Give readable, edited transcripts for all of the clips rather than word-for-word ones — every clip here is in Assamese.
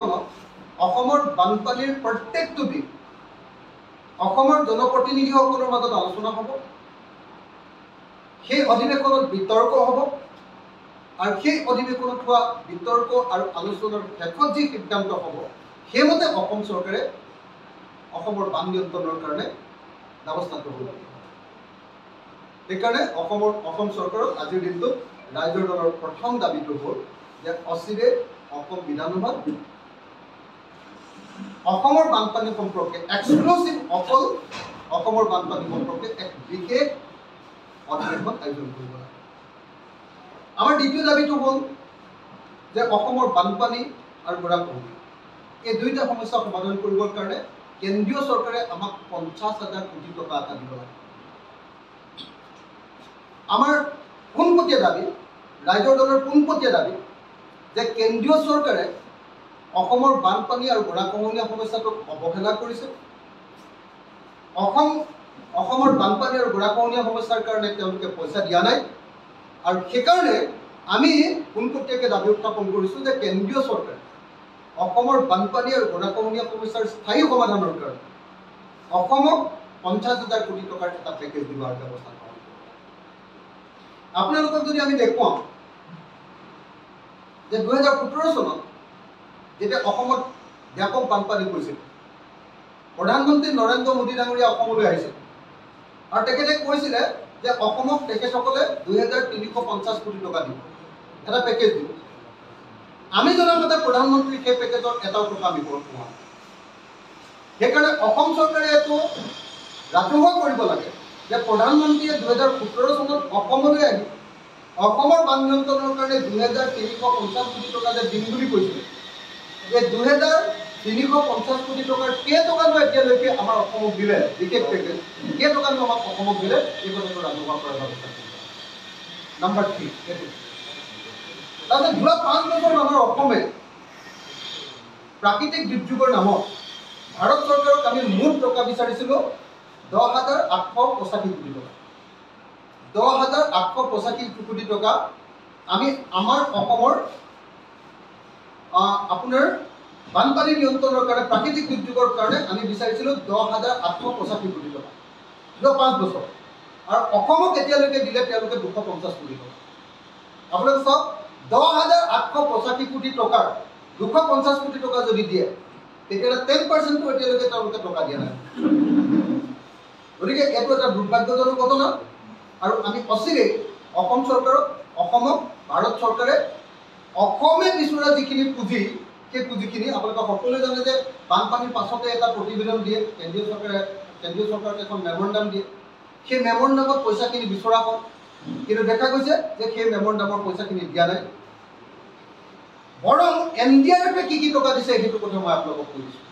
অসমৰ বানপানীৰ প্ৰত্যেকটো দিন অসমৰ জনপ্ৰতিনিধিসকলৰ মাজত আলোচনা হ'ব। সেই অধিৱেশনত বিতৰ্ক হ'ব আৰু সেই অধিৱেশনত হোৱা বিতৰ্ক আৰু আলোচনাৰ শেষত যি সিদ্ধান্ত হ'ব সেইমতে অসম চৰকাৰে অসমৰ বান নিয়ন্ত্ৰণৰ কাৰণে ব্যৱস্থা ল'ব লাগিব। সেইকাৰণে অসম চৰকাৰক আজিৰ দিনটোত ৰাইজৰ দলৰ প্ৰথম দাবীটো হ'ল যে অচিৰে অসম বিধানসভাত অসমৰ বানপানী সম্পৰ্কে এক্সক্লুচিভ অকল অসমৰ বানপানী সম্পৰ্কে এক বিশেষ অধিৱেশন আয়োজন কৰিব লাগে। আমাৰ দ্বিতীয় দাবীটো হ'ল যে অসমৰ বানপানী আৰু গৰাখহনীয়া এই দুইটা সমস্যা সমাধান কৰিবৰ কাৰণে কেন্দ্ৰীয় চৰকাৰে আমাক 50,000 কোটি টকা এটা দিব লাগে। আমাৰ পোনপটীয়া দাবী, ৰাইজৰ দলৰ পোনপটীয়া দাবী যে কেন্দ্ৰীয় চৰকাৰে অসমৰ বানপানী আৰু গৰাখহনীয়া সমস্যাটোক অৱহেলা কৰিছে। অসমৰ বানপানী আৰু গৰাখহনীয়া সমস্যাৰ কাৰণে তেওঁলোকে পইচা দিয়া নাই আৰু সেইকাৰণে আমি পোনপটীয়াকৈ দাবী উত্থাপন কৰিছোঁ যে কেন্দ্ৰীয় চৰকাৰে অসমৰ বানপানী আৰু গৰাখহনীয়া সমস্যাৰ স্থায়ী সমাধানৰ কাৰণে অসমক 50,000 কোটি টকাৰ এটা পেকেজ দিবৰ ব্যৱস্থা কৰা। আপোনালোকক যদি আমি দেখুৱাওঁ যে 2017 চনত যেতিয়া অসমত ব্যাপক বানপানী হৈছিল, প্ৰধানমন্ত্ৰী নৰেন্দ্ৰ মোদী ডাঙৰীয়া অসমলৈ আহিছিল আৰু তেখেতে কৈছিলে যে অসমক তেখেতসকলে 2,350 কোটি টকা দিব, এটা পেকেজ দিব। আমি জনামতে প্ৰধানমন্ত্ৰী সেই পেকেজৰ এটাও টকা আমি পোৱা। সেইকাৰণে অসম চৰকাৰে এইটো ৰাজহুৱা কৰিব লাগে যে প্ৰধানমন্ত্ৰীয়ে 2017 চনত অসমলৈ আহি অসমৰ বান নিয়ন্ত্ৰণৰ কাৰণে 2,350 কোটি টকা যে দিম বুলি কৈছিলে, এই 2,350 কোটি টকাৰ কেইটকানো এতিয়ালৈকে আমাৰ অসমক দিলে, বিশেষ পেকেজ কেইটকানো আমাক অসমক দিলে, এই কথাটো ৰাজহুৱা কৰাৰ ব্যৱস্থা কৰিব। নম্বৰ 3 এইটো। তাৰপিছত যোৱা 5 বছৰ আমাৰ অসমে প্ৰাকৃতিক দুৰ্যোগৰ নামত ভাৰত চৰকাৰক আমি মুঠ টকা বিচাৰিছিলোঁ 10,885 কোটি টকা। 10,885 কোটি টকা আমি আমাৰ অসমৰ আপোনাৰ বানপানী নিয়ন্ত্ৰণৰ কাৰণে প্ৰাকৃতিক দুৰ্যোগৰ কাৰণে আমি বিচাৰিছিলোঁ 10,885 কোটি টকা যোৱা 5 বছৰ আৰু অসমক এতিয়ালৈকে দিলে তেওঁলোকে 250 কোটি টকা। আপোনালোকে চাওক, 10,885 কোটি টকাৰ 250 কোটি টকা যদি দিয়ে তেতিয়াহ'লে 10% এতিয়ালৈকে তেওঁলোকে টকা দিয়া নাই। গতিকে এইটো এটা দুৰ্ভাগ্যজনক ঘটনা আৰু আমি অচিৰেই অসম চৰকাৰক অসমক ভাৰত চৰকাৰে অসমে বিচৰা যিখিনি পুঁজি সেই পুঁজিখিনি আপোনালোকে সকলোৱে জানে যে বানপানীৰ পাছতে এটা প্ৰতিবেদন দিয়ে কেন্দ্ৰীয় চৰকাৰক এখন মেমৰেণ্ডাম দিয়ে। সেই মেমৰেণ্ডামত পইচাখিনি বিচৰা হয়, কিন্তু দেখা গৈছে যে সেই মেমৰেণ্ডামৰ পইচাখিনি দিয়া নাই। বৰং NDRF কি টকা দিছে সেইটো কথা মই আপোনালোকক কৈ দিছোঁ।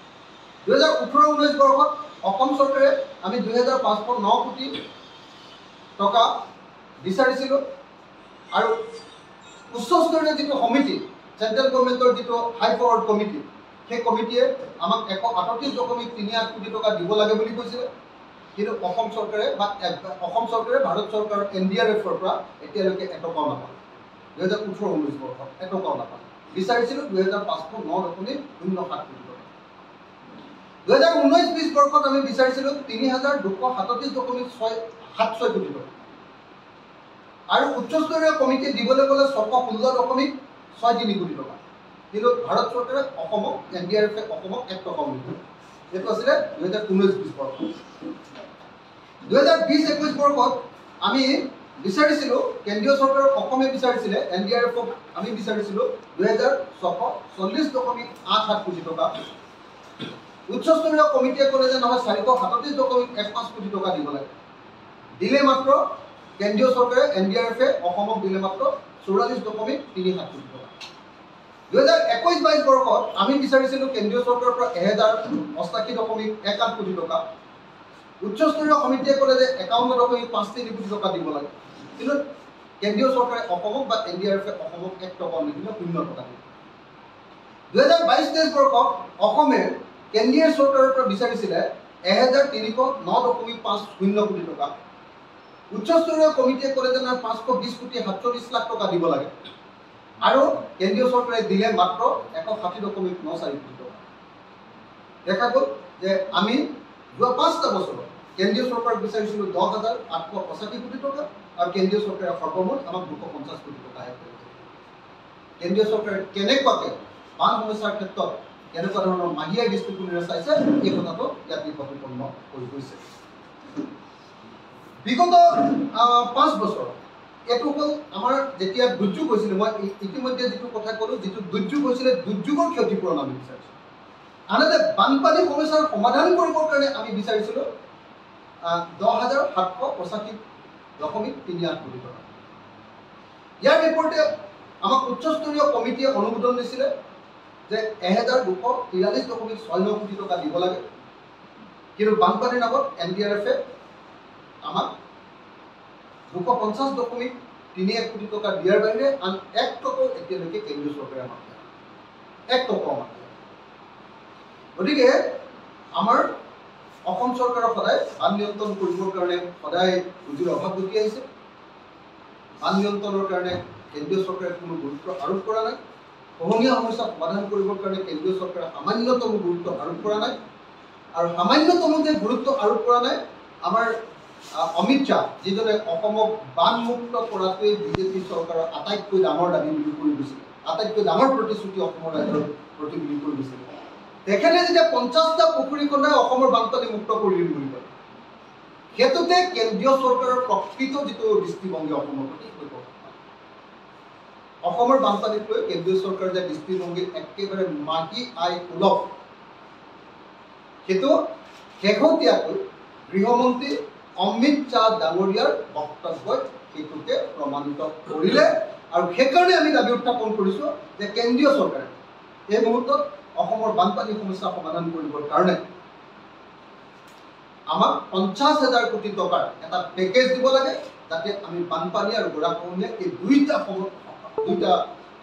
2018-19 বৰ্ষত অসম চৰকাৰে আমি 2,509 কোটি টকা বিচাৰিছিলোঁ আৰু উচ্চস্তৰীয় যিটো সমিতি, চেণ্ট্ৰেল গভৰ্ণমেণ্টৰ যিটো হাই পাৱাৰ কমিটি, সেই কমিটিয়ে আমাক 138.38 কোটি টকা দিব লাগে বুলি কৈছিলে। কিন্তু অসম চৰকাৰে ভাৰত চৰকাৰৰ NDRFৰ পৰা এতিয়ালৈকে এটকাও নাপালে। 2018-19 বৰ্ষত এটকাও নাপালে। বিচাৰিছিলোঁ 2,509.07 কোটি টকা। 2019-20 বৰ্ষত আমি বিচাৰিছিলোঁ 3,237.76 কোটি টকা আৰু উচ্চস্তৰীয় কমিটিয়ে দিবলৈ গ'লে 616.63 কোটি টকা। কিন্তু ভাৰত চৰকাৰে অসমক NDRF অসমক 1 টকাও নিদিলে। এইটো আছিলে 2019-20 বৰ্ষত। 2020-21 বৰ্ষত আমি বিচাৰিছিলোঁ, কেন্দ্ৰীয় চৰকাৰৰ অসমে বিচাৰিছিলে NDRFক আমি বিচাৰিছিলোঁ 2,640.87 কোটি টকা। উচ্চস্তৰীয় কমিটিয়ে ক'লে যে নহয় 437.15 কোটি টকা দিব লাগে। দিলে মাত্ৰ কেন্দ্ৰীয় চৰকাৰে NDRFে অসমক দিলে মাত্ৰ 44.37 কোটি টকা। 2021-22 বৰ্ষত আমি বিচাৰিছিলোঁ কেন্দ্ৰীয় চৰকাৰৰ পৰা 1,088.18 কোটি টকা। উচ্চস্তৰীয় সমিতিয়ে ক'লে যে 51.53 কোটি টকা দিব লাগে। কিন্তু কেন্দ্ৰীয় চৰকাৰে অসমক বা NDRFে অসমক 1 টকাও নিদিলে, 0 টকা দিলে। 2022-23 বৰ্ষত অসমে কেন্দ্ৰীয় চৰকাৰৰ পৰা বিচাৰিছিলে 1,309.50 কোটি টকা। উচ্চস্তৰীয় কমিটিয়ে ক'লে যে 520.47 কোটি টকা দিব লাগে। আৰু কেন্দ্ৰীয় চৰকাৰে দিলে মাত্ৰ 160.94 কোটি টকা। দেখা গ'ল যে আমি যোৱা 5টা বছৰত কেন্দ্ৰীয় চৰকাৰক বিচাৰিছিলোঁ 10,885 কোটি টকা আৰু কেন্দ্ৰীয় চৰকাৰে সৰ্বমুঠ আমাক 250 কোটি টকাহে কৰিছে। কেন্দ্ৰীয় চৰকাৰে কেনেকুৱাকৈ বান সমস্যাৰ ক্ষেত্ৰত কেনেকুৱা ধৰণৰ মাহিয়া দৃষ্টিভংগীৰে চাইছে এই কথাটো ইয়াত প্ৰতিপন্ন হৈ গৈছে। বিগত 5 বছৰ এইটো হ'ল আমাৰ যেতিয়া দুৰ্যোগ হৈছিলে, মই ইতিমধ্যে যিটো কথা ক'লোঁ, যিটো দুৰ্যোগ হৈছিলে দুৰ্যোগৰ ক্ষতিপূৰণ আমি বিচাৰিছোঁ। আনহাতে বানপানী সমস্যাৰ সমাধান কৰিবৰ কাৰণে আমি বিচাৰিছিলোঁ 10,785.38 কোটি টকা। ইয়াৰ বিপৰীতে আমাক উচ্চস্তৰীয় কমিটিয়ে অনুমোদন দিছিলে যে 1,243.69 কোটি টকা দিব লাগে, কিন্তু বানপানীৰ নামত NDRF-এ আমাক 250.31 কোটি টকা দিয়াৰ বাহিৰে আন 1 টকাও এতিয়ালৈকে কেন্দ্ৰীয় চৰকাৰে আমাক দিয়া নাই। 1 টকাও আমাক দিয়া নাই। গতিকে আমাৰ অসম চৰকাৰৰ সদায় বান নিয়ন্ত্ৰণ কৰিবৰ কাৰণে সদায় পুঁজিৰ অভাৱ ঘটি আহিছে। বান নিয়ন্ত্ৰণৰ কাৰণে কেন্দ্ৰীয় চৰকাৰে কোনো গুৰুত্ব আৰোপ কৰা নাই। খহনীয়া সমস্যা সমাধান কৰিবৰ কাৰণে কেন্দ্ৰীয় চৰকাৰে সামান্যতম গুৰুত্ব আৰোপ কৰা নাই। আৰু সামান্যতম যে গুৰুত্ব আৰোপ কৰা নাই, আমাৰ অমিত শ্বাহ যিজনে অসমক বানমুক্ত কৰাটোৱেই বিজেপি চৰকাৰৰ আটাইতকৈ ডাঙৰ দাবী বুলি কৰি দিছিল, আটাইতকৈ ডাঙৰ প্ৰতিশ্ৰুতি অসমৰ ৰাইজৰ প্ৰতি বুলি কৰি দিছিল, তেখেতে যেতিয়া 50টা পুখুৰী খন্দাই অসমৰ বানপানী মুক্ত কৰি দিম বুলি কয়, সেইটোতে কেন্দ্ৰীয় চৰকাৰৰ প্ৰকৃত যিটো দৃষ্টিভংগী অসমৰ প্ৰতি অসমৰ বানপানীক লৈ কেন্দ্ৰীয় চৰকাৰৰ যে দৃষ্টিভংগী একেবাৰে মাটি আই সুলভ, সেইটো শেহতীয়াকৈ গৃহমন্ত্ৰী অমিত শ্বাহ ডাঙৰীয়াৰ বক্তব্যই সেইটোকে প্ৰমাণিত কৰিলে। আৰু সেইকাৰণে আমি দাবী উত্থাপন কৰিছোঁ যে কেন্দ্ৰীয় চৰকাৰে এই মুহূৰ্তত অসমৰ বানপানী সমস্যা সমাধান কৰিবৰ কাৰণে আমাক 50,000 কোটি টকাৰ এটা পেকেজ দিব লাগে, যাতে আমি বানপানী আৰু গৰাখহনীয়া এই দুইটা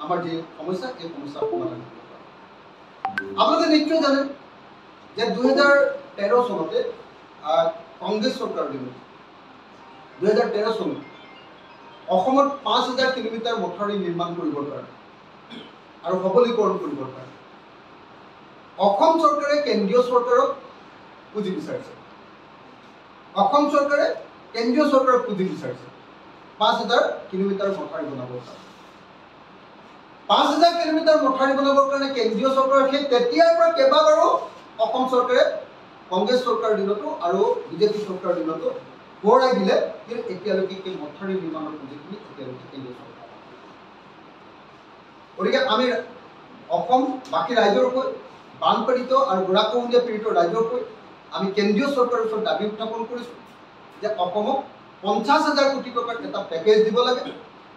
আমাৰ যি সমস্যা এই সমস্যাৰ সমাধান কৰিব পাৰোঁ। আপোনালোকে নিশ্চয় জানে যে 2013 চনতে কংগ্ৰেছ চৰকাৰৰ দিনত 2013 চনত অসমত 5,000 কিলোমিটাৰ মথাউৰি নিৰ্মাণ কৰিবৰ কাৰণে আৰু সবলীকৰণ কৰিবৰ কাৰণে অসম চৰকাৰে কেন্দ্ৰীয় চৰকাৰক পুঁজি বিচাৰিছে। অসম চৰকাৰে কেন্দ্ৰীয় চৰকাৰক পুঁজি বিচাৰিছে 5,000 কিলোমিটাৰ মথাউৰি বনাবৰ কাৰণে। 5,000 কিলোমিটাৰ মথাউৰি বনাবৰ কাৰণে কেন্দ্ৰীয় চৰকাৰে সেই তেতিয়াৰ পৰা কেইবাবাৰো অসম চৰকাৰে কংগ্ৰেছ চৰকাৰৰ দিনতো আৰু বিজেপি চৰকাৰৰ দিনতো সোঁৱৰাই দিলে, কিন্তু এতিয়ালৈকে সেই মথাউৰি নিৰ্মাণৰ পুঁজিখিনি এতিয়ালৈকে কেন্দ্ৰীয় চৰকাৰ। গতিকে আমি অসম বাকী ৰাইজৰ হৈ বানপীড়িত আৰু গৰাখহনীয়া পীড়িত ৰাইজৰ হৈ আমি কেন্দ্ৰীয় চৰকাৰৰ ওচৰত দাবী উত্থাপন কৰিছোঁ যে অসমক 50,000 কোটি টকাৰ এটা পেকেজ দিব লাগে।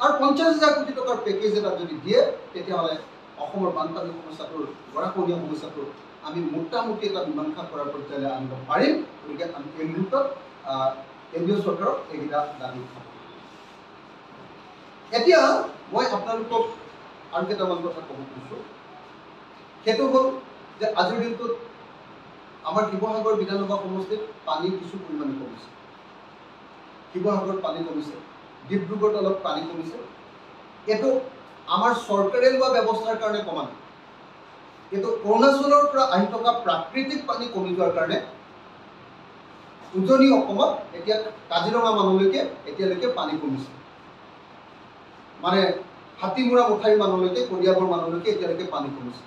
আৰু 50,000 কোটি টকাৰ পেকেজ এটা যদি দিয়ে, তেতিয়াহ'লে অসমৰ বানপানী সমস্যাটোৰ গৰাখহনীয়া সমস্যাটোৰ আমি মোটামুটি এটা মীমাংসা কৰাৰ পৰ্যায়লৈ আনিব পাৰিম। গতিকে আমি এই মুহূৰ্তত কেন্দ্ৰীয় চৰকাৰক এইকেইটা দাবী উত্থাপন কৰিম। এতিয়া মই আপোনালোকক আৰু কেইটামান কথা ক'ব খুজিছোঁ। সেইটো হ'ল যে আজিৰ দিনটোত আমাৰ শিৱসাগৰ বিধানসভা সমষ্টিত পানী কিছু পৰিমাণে কমিছে। শিৱসাগৰত পানী কমিছে, ডিব্ৰুগড়ত অলপ পানী কমিছে। এইটো আমাৰ চৰকাৰে লোৱা ব্যৱস্থাৰ কাৰণে কমা নাই, কিন্তু অৰুণাচলৰ পৰা আহি থকা প্ৰাকৃতিক পানী কমি যোৱাৰ কাৰণে উজনি অসমত এতিয়া কাজিৰঙা মানুহলৈকে এতিয়ালৈকে পানী কমিছে। মানে হাতীমূৰা মথাউৰি মানুহলৈকে, কলিয়াবৰ মানুহলৈকে এতিয়ালৈকে পানী কমিছে।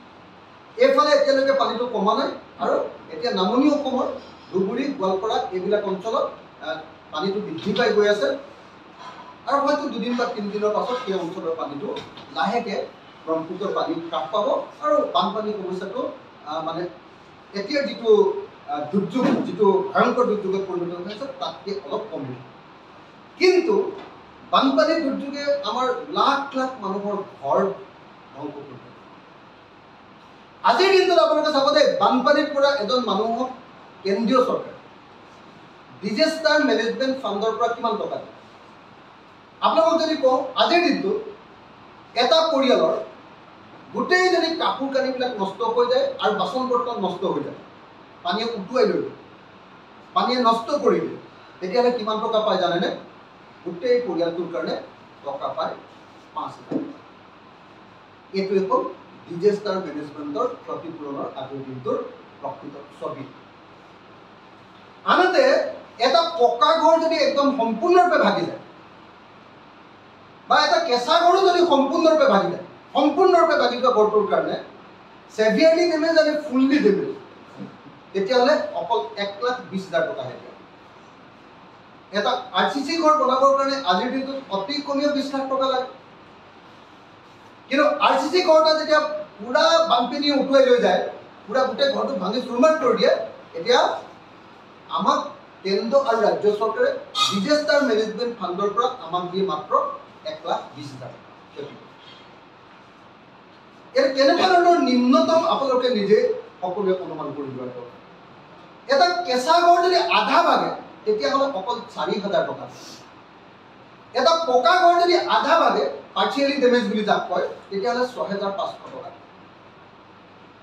এইফালে এতিয়ালৈকে পানীটো কমা নাই, আৰু এতিয়া নামনি অসমৰ ধুবুৰী, গোৱালপাৰা এইবিলাক অঞ্চলত পানীটো বৃদ্ধি পাই গৈ আছে। আৰু হয়তো 2 বা 3 দিনৰ পাছত সেই অঞ্চলৰ পানীটো লাহেকৈ ব্ৰহ্মপুত্ৰৰ পানী হ্ৰাস পাব আৰু বানপানী সমস্যাটো মানে এতিয়াৰ যিটো দুৰ্যোগ, যিটো ভয়ংকৰ দুৰ্যোগত পৰিণত হৈছে তাতকৈ অলপ কমিব। কিন্তু বানপানীৰ দুৰ্যোগে আমাৰ লাখ লাখ মানুহৰ ঘৰ ধ্বংস কৰিব। আজিৰ দিনটোত আপোনালোকে চাব যে বানপানীৰ পৰা এজন মানুহক কেন্দ্ৰীয় চৰকাৰে ডিজাষ্টাৰ মেনেজমেণ্ট ফাণ্ডৰ পৰা কিমান টকা দিয়ে। আপোনালোকক যদি কওঁ, আজিৰ দিনটোত এটা পৰিয়ালৰ গোটেই যদি কাপোৰ কানিবিলাক নষ্ট হৈ যায় আৰু বাচন বৰ্তন নষ্ট হৈ যায়, পানীয়ে উটুৱাই লৈ যায়, পানীয়ে নষ্ট কৰি দিয়ে, তেতিয়াহ'লে কিমান টকা পায় জানেনে? গোটেই পৰিয়ালটোৰ কাৰণে টকা পায় 5,000 টকা। এইটোৱে হ'ল ডিজাষ্টাৰ মেনেজমেণ্টৰ ক্ষতিপূৰণৰ আজিৰ দিনটোৰ প্ৰকৃত ছবি। আনহাতে এটা পকা ঘৰ যদি একদম সম্পূৰ্ণৰূপে ভাগি যায় বা এটা কেঁচা ঘৰো যদি সম্পূৰ্ণৰূপে ভাগি যায়, সম্পূৰ্ণৰূপে ভাগি যোৱা ঘৰটোৰ কাৰণে সেভিয়াৰলি ডেমেজ আৰু ফুললি ডেমেজ, তেতিয়াহ'লে অকল 1,20,000 টকাহে দিয়ে। এটা RCC ঘৰ বনাবৰ কাৰণে আজিৰ দিনটোত অতি কমেও 20 লাখ টকা লাগে। কিন্তু RCC ঘৰ এটা যেতিয়া পুৰা বানপানী উঠুৱাই লৈ যায়, পুৰা গোটেই ঘৰটো ভাঙি চুৰমাৰ কৰি দিয়ে, এতিয়া আমাক কেন্দ্ৰ আৰু ৰাজ্য চৰকাৰে ডিজাষ্টাৰ মেনেজমেণ্ট ফাণ্ডৰ পৰা আমাক দিয়ে মাত্ৰ 1,20,000 টকা। ইয়াৰ কেনেকুৱা ধৰণৰ নিম্নতম আপোনালোকে নিজে সকলোৱে অনুমান কৰি লোৱাৰ দৰকাৰ। এটা কেঁচা ঘৰ যদি আধা ভাগে তেতিয়াহ'লে অকল 4,000 টকা। এটা পকা ঘৰ যদি আধা ভাগে, পাৰ্চিয়েলি ডেমেজ বুলি যাক কয়, তেতিয়াহ'লে 6,500 টকা।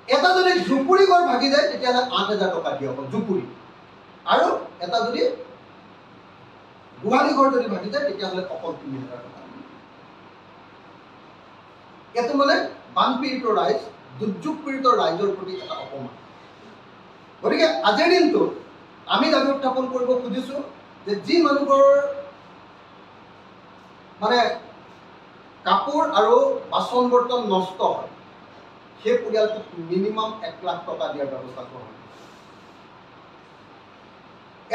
এটা যদি জুপুৰি ঘৰ ভাগি যায় তেতিয়াহ'লে 8,000 টকা দিয়ে অকল জুপুৰি। আৰু এটা যদি গোহালি ঘৰ যদি ভাগি যায় তেতিয়াহ'লে অকল 3,000 টকা। এইটো মানে বানপীড়িত ৰাইজ, দুৰ্যোগ পীড়িত ৰাইজৰ প্ৰতি এটা অপমান। গতিকে আজিৰ দিনটো আমি দাবী উত্থাপন কৰিব খুজিছো যে যি মানুহৰ মানে কাপোৰ আৰু বাচন বৰ্তন নষ্ট হয়, সেই পৰিয়ালটোক মিনিমাম 1 লাখ টকা দিয়াৰ ব্যৱস্থা কৰা হয়।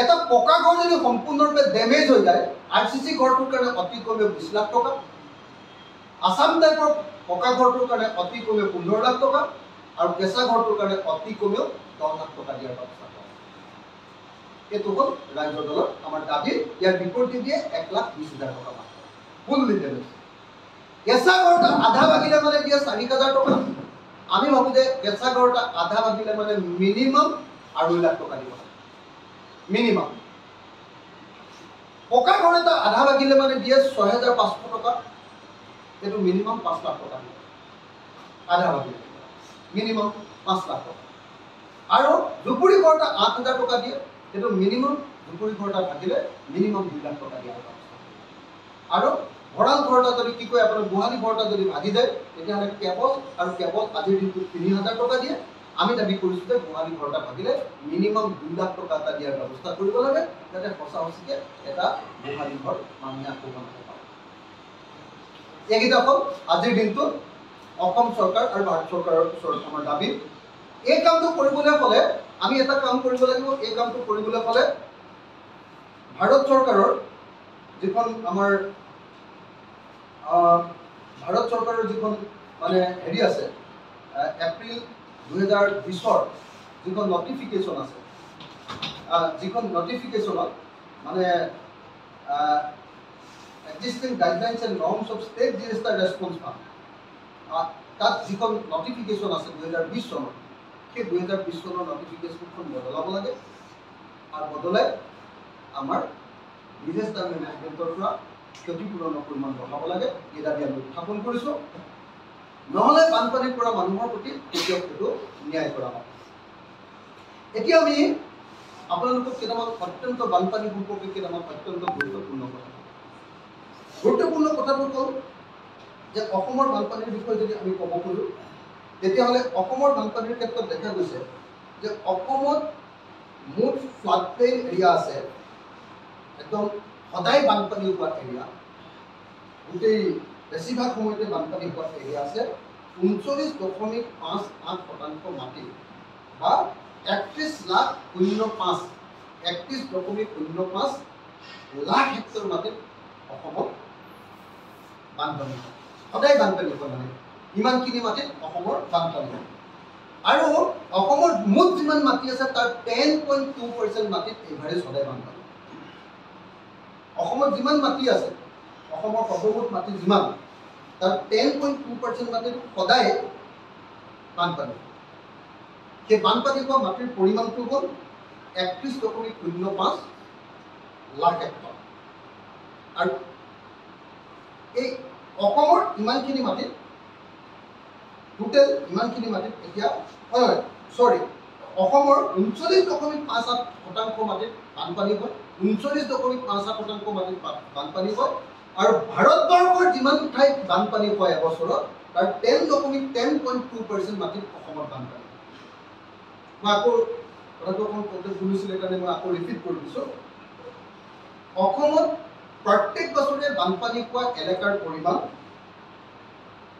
এটা পকা ঘৰ যদি সম্পূৰ্ণৰূপে ডেমেজ হৈ যায়, RCC ঘৰটোৰ কাৰণে অতি কমেও 20 লাখ টকা, আসাম টাইপৰ পকা ঘৰটোৰ কাৰণে অতি কমেও 15 লাখ টকা, আৰু কেঁচা ঘৰটোৰ কাৰণে অতি কমেও 10 লাখ টকা দিয়াৰ ব্যৱস্থা কৰা হয়। এইটো হ'ল ৰাজ্য দলৰ আমাৰ দাবী। ইয়াৰ বিপৰীতে দিয়ে 1,20,000 টকা মাত্ৰ ফুললি ডেমেজ। কেঁচা ঘৰ এটা আধা ভাগিলে মানে দিয়ে 4,000 টকা। আমি ভাবো যে কেঁচা ঘৰ এটা আধা ভাগিলে মানে মিনিমাম 2.5 লাখ টকা দিব মিনিমাম। পকা ঘৰ এটা আধা ভাগিলে মানে দিয়ে 6,500 টকা, এইটো মিনিমাম 5 লাখ টকা দিব আধা ভাগিলে, মিনিমাম 5 লাখ টকা। আৰু জুপুৰি ঘৰ এটা 8,000 টকা দিয়ে, এইটো মিনিমাম জুপুৰি ঘৰ এটা ভাগিলে মিনিমাম 2 লাখ টকা দিয়া হয়। আৰু ভঁৰাল ঘৰ এটা যদি কি কয় আপোনাৰ গোহালি ঘৰ এটা যদি ভাগি যায় তেতিয়াহ'লে কেৱল আজিৰ দিনটোত 3,000 টকা দিয়ে। আমি দাবী কৰিছো যে গোহালি ঘৰ এটা ভাগিলে মিনিমাম 2 লাখ টকা এটা দিয়াৰ ব্যৱস্থা কৰিব লাগে, যাতে সঁচা সঁচিকে এটা গোহালি ঘৰ মানুহে আকৌ বনাব পাৰে। এইকেইটা হ'ল আজিৰ দিনটোত অসম চৰকাৰ আৰু ভাৰত চৰকাৰৰ ওচৰত আমাৰ দাবী। এই কামটো কৰিবলৈ হ'লে আমি এটা কাম কৰিব লাগিব। এই কামটো কৰিবলৈ হ'লে ভাৰত চৰকাৰৰ যিখন আমাৰ ভাৰত চৰকাৰৰ যিখন মানে হেৰি আছে, এপ্ৰিল 2020ৰ যিখন নটিফিকেশ্যন আছে, যিখন নটিফিকেশ্যনত মানে existing guidelines and norms of state disaster response fund, তাত যিখন নটিফিকেশ্যন আছে 2020 চনৰ, সেই 2020 চনৰ নটিফিকেশ্যনখন বদলাব লাগে। আৰু বদলাই আমাৰ ডিজাষ্টাৰ মেনেজমেণ্টৰ পৰা ক্ষতিপূৰণৰ পৰিমাণ বঢ়াব লাগে। এই দাবী আমি উত্থাপন কৰিছোঁ। নহ'লে বানপানীৰ পৰা মানুহৰ প্ৰতি কেতিয়াও সেইটো ন্যায় কৰা হয়। এতিয়া আমি আপোনালোকক কেইটামান অত্যন্ত বানপানী সম্পৰ্কে কেইটামান অত্যন্ত গুৰুত্বপূৰ্ণ কথা। গুৰুত্বপূৰ্ণ কথাটো হ'ল যে অসমৰ বানপানীৰ বিষয়ে যদি আমি ক'ব খোজোঁ তেতিয়াহ'লে অসমৰ বানপানীৰ ক্ষেত্ৰত দেখা গৈছে যে অসমত মুঠ ফ্লাড প্লেইন এৰিয়া আছে, একদম সদায় বানপানী হোৱা এৰিয়া, গোটেই বেছিভাগ সময়তে বানপানী হোৱা এৰিয়া আছে 39.58% মাটি বা 31,05,31.05 লাখ হেক্টৰ মাটিত অসমত বানপানী হয়। সদায় বানপানী হয়, মানে ইমানখিনি মাটিত অসমৰ বানপানী হয়। আৰু অসমৰ মুঠ যিমান মাটি আছে তাৰ 10.2% মাটিত এভাৰেজ সদায় বানপানী। অসমত যিমান মাটি আছে, অসমৰ সৰ্বমুঠ মাটি যিমান, তাৰ 10.2% মাটিত সদায় বানপানী। সেই বানপানী হোৱা মাটিৰ পৰিমাণটো হ'ল 31.05 লাখ হেক্টৰ। আৰু এই অসমৰ ইমানখিনি মাটিত টোটেল ইমানখিনি মাটিত এতিয়া অসমৰ 39.58% মাটিত বানপানী হয়, 39.57% মাটিত বানপানী হয়। আৰু ভাৰতবৰ্ষৰ যিমান ঠাইত বানপানী হয় এবছৰত তাৰ 10.2% মাটিত অসমত বানপানী। মই আকৌ কথাটো অকণ কওঁতে ভুলিছিলে কাৰণে মই আকৌ ৰিপিট কৰি দিছোঁ। অসমত প্ৰত্যেক বছৰে বানপানী হোৱা এলেকাৰ পৰিমাণ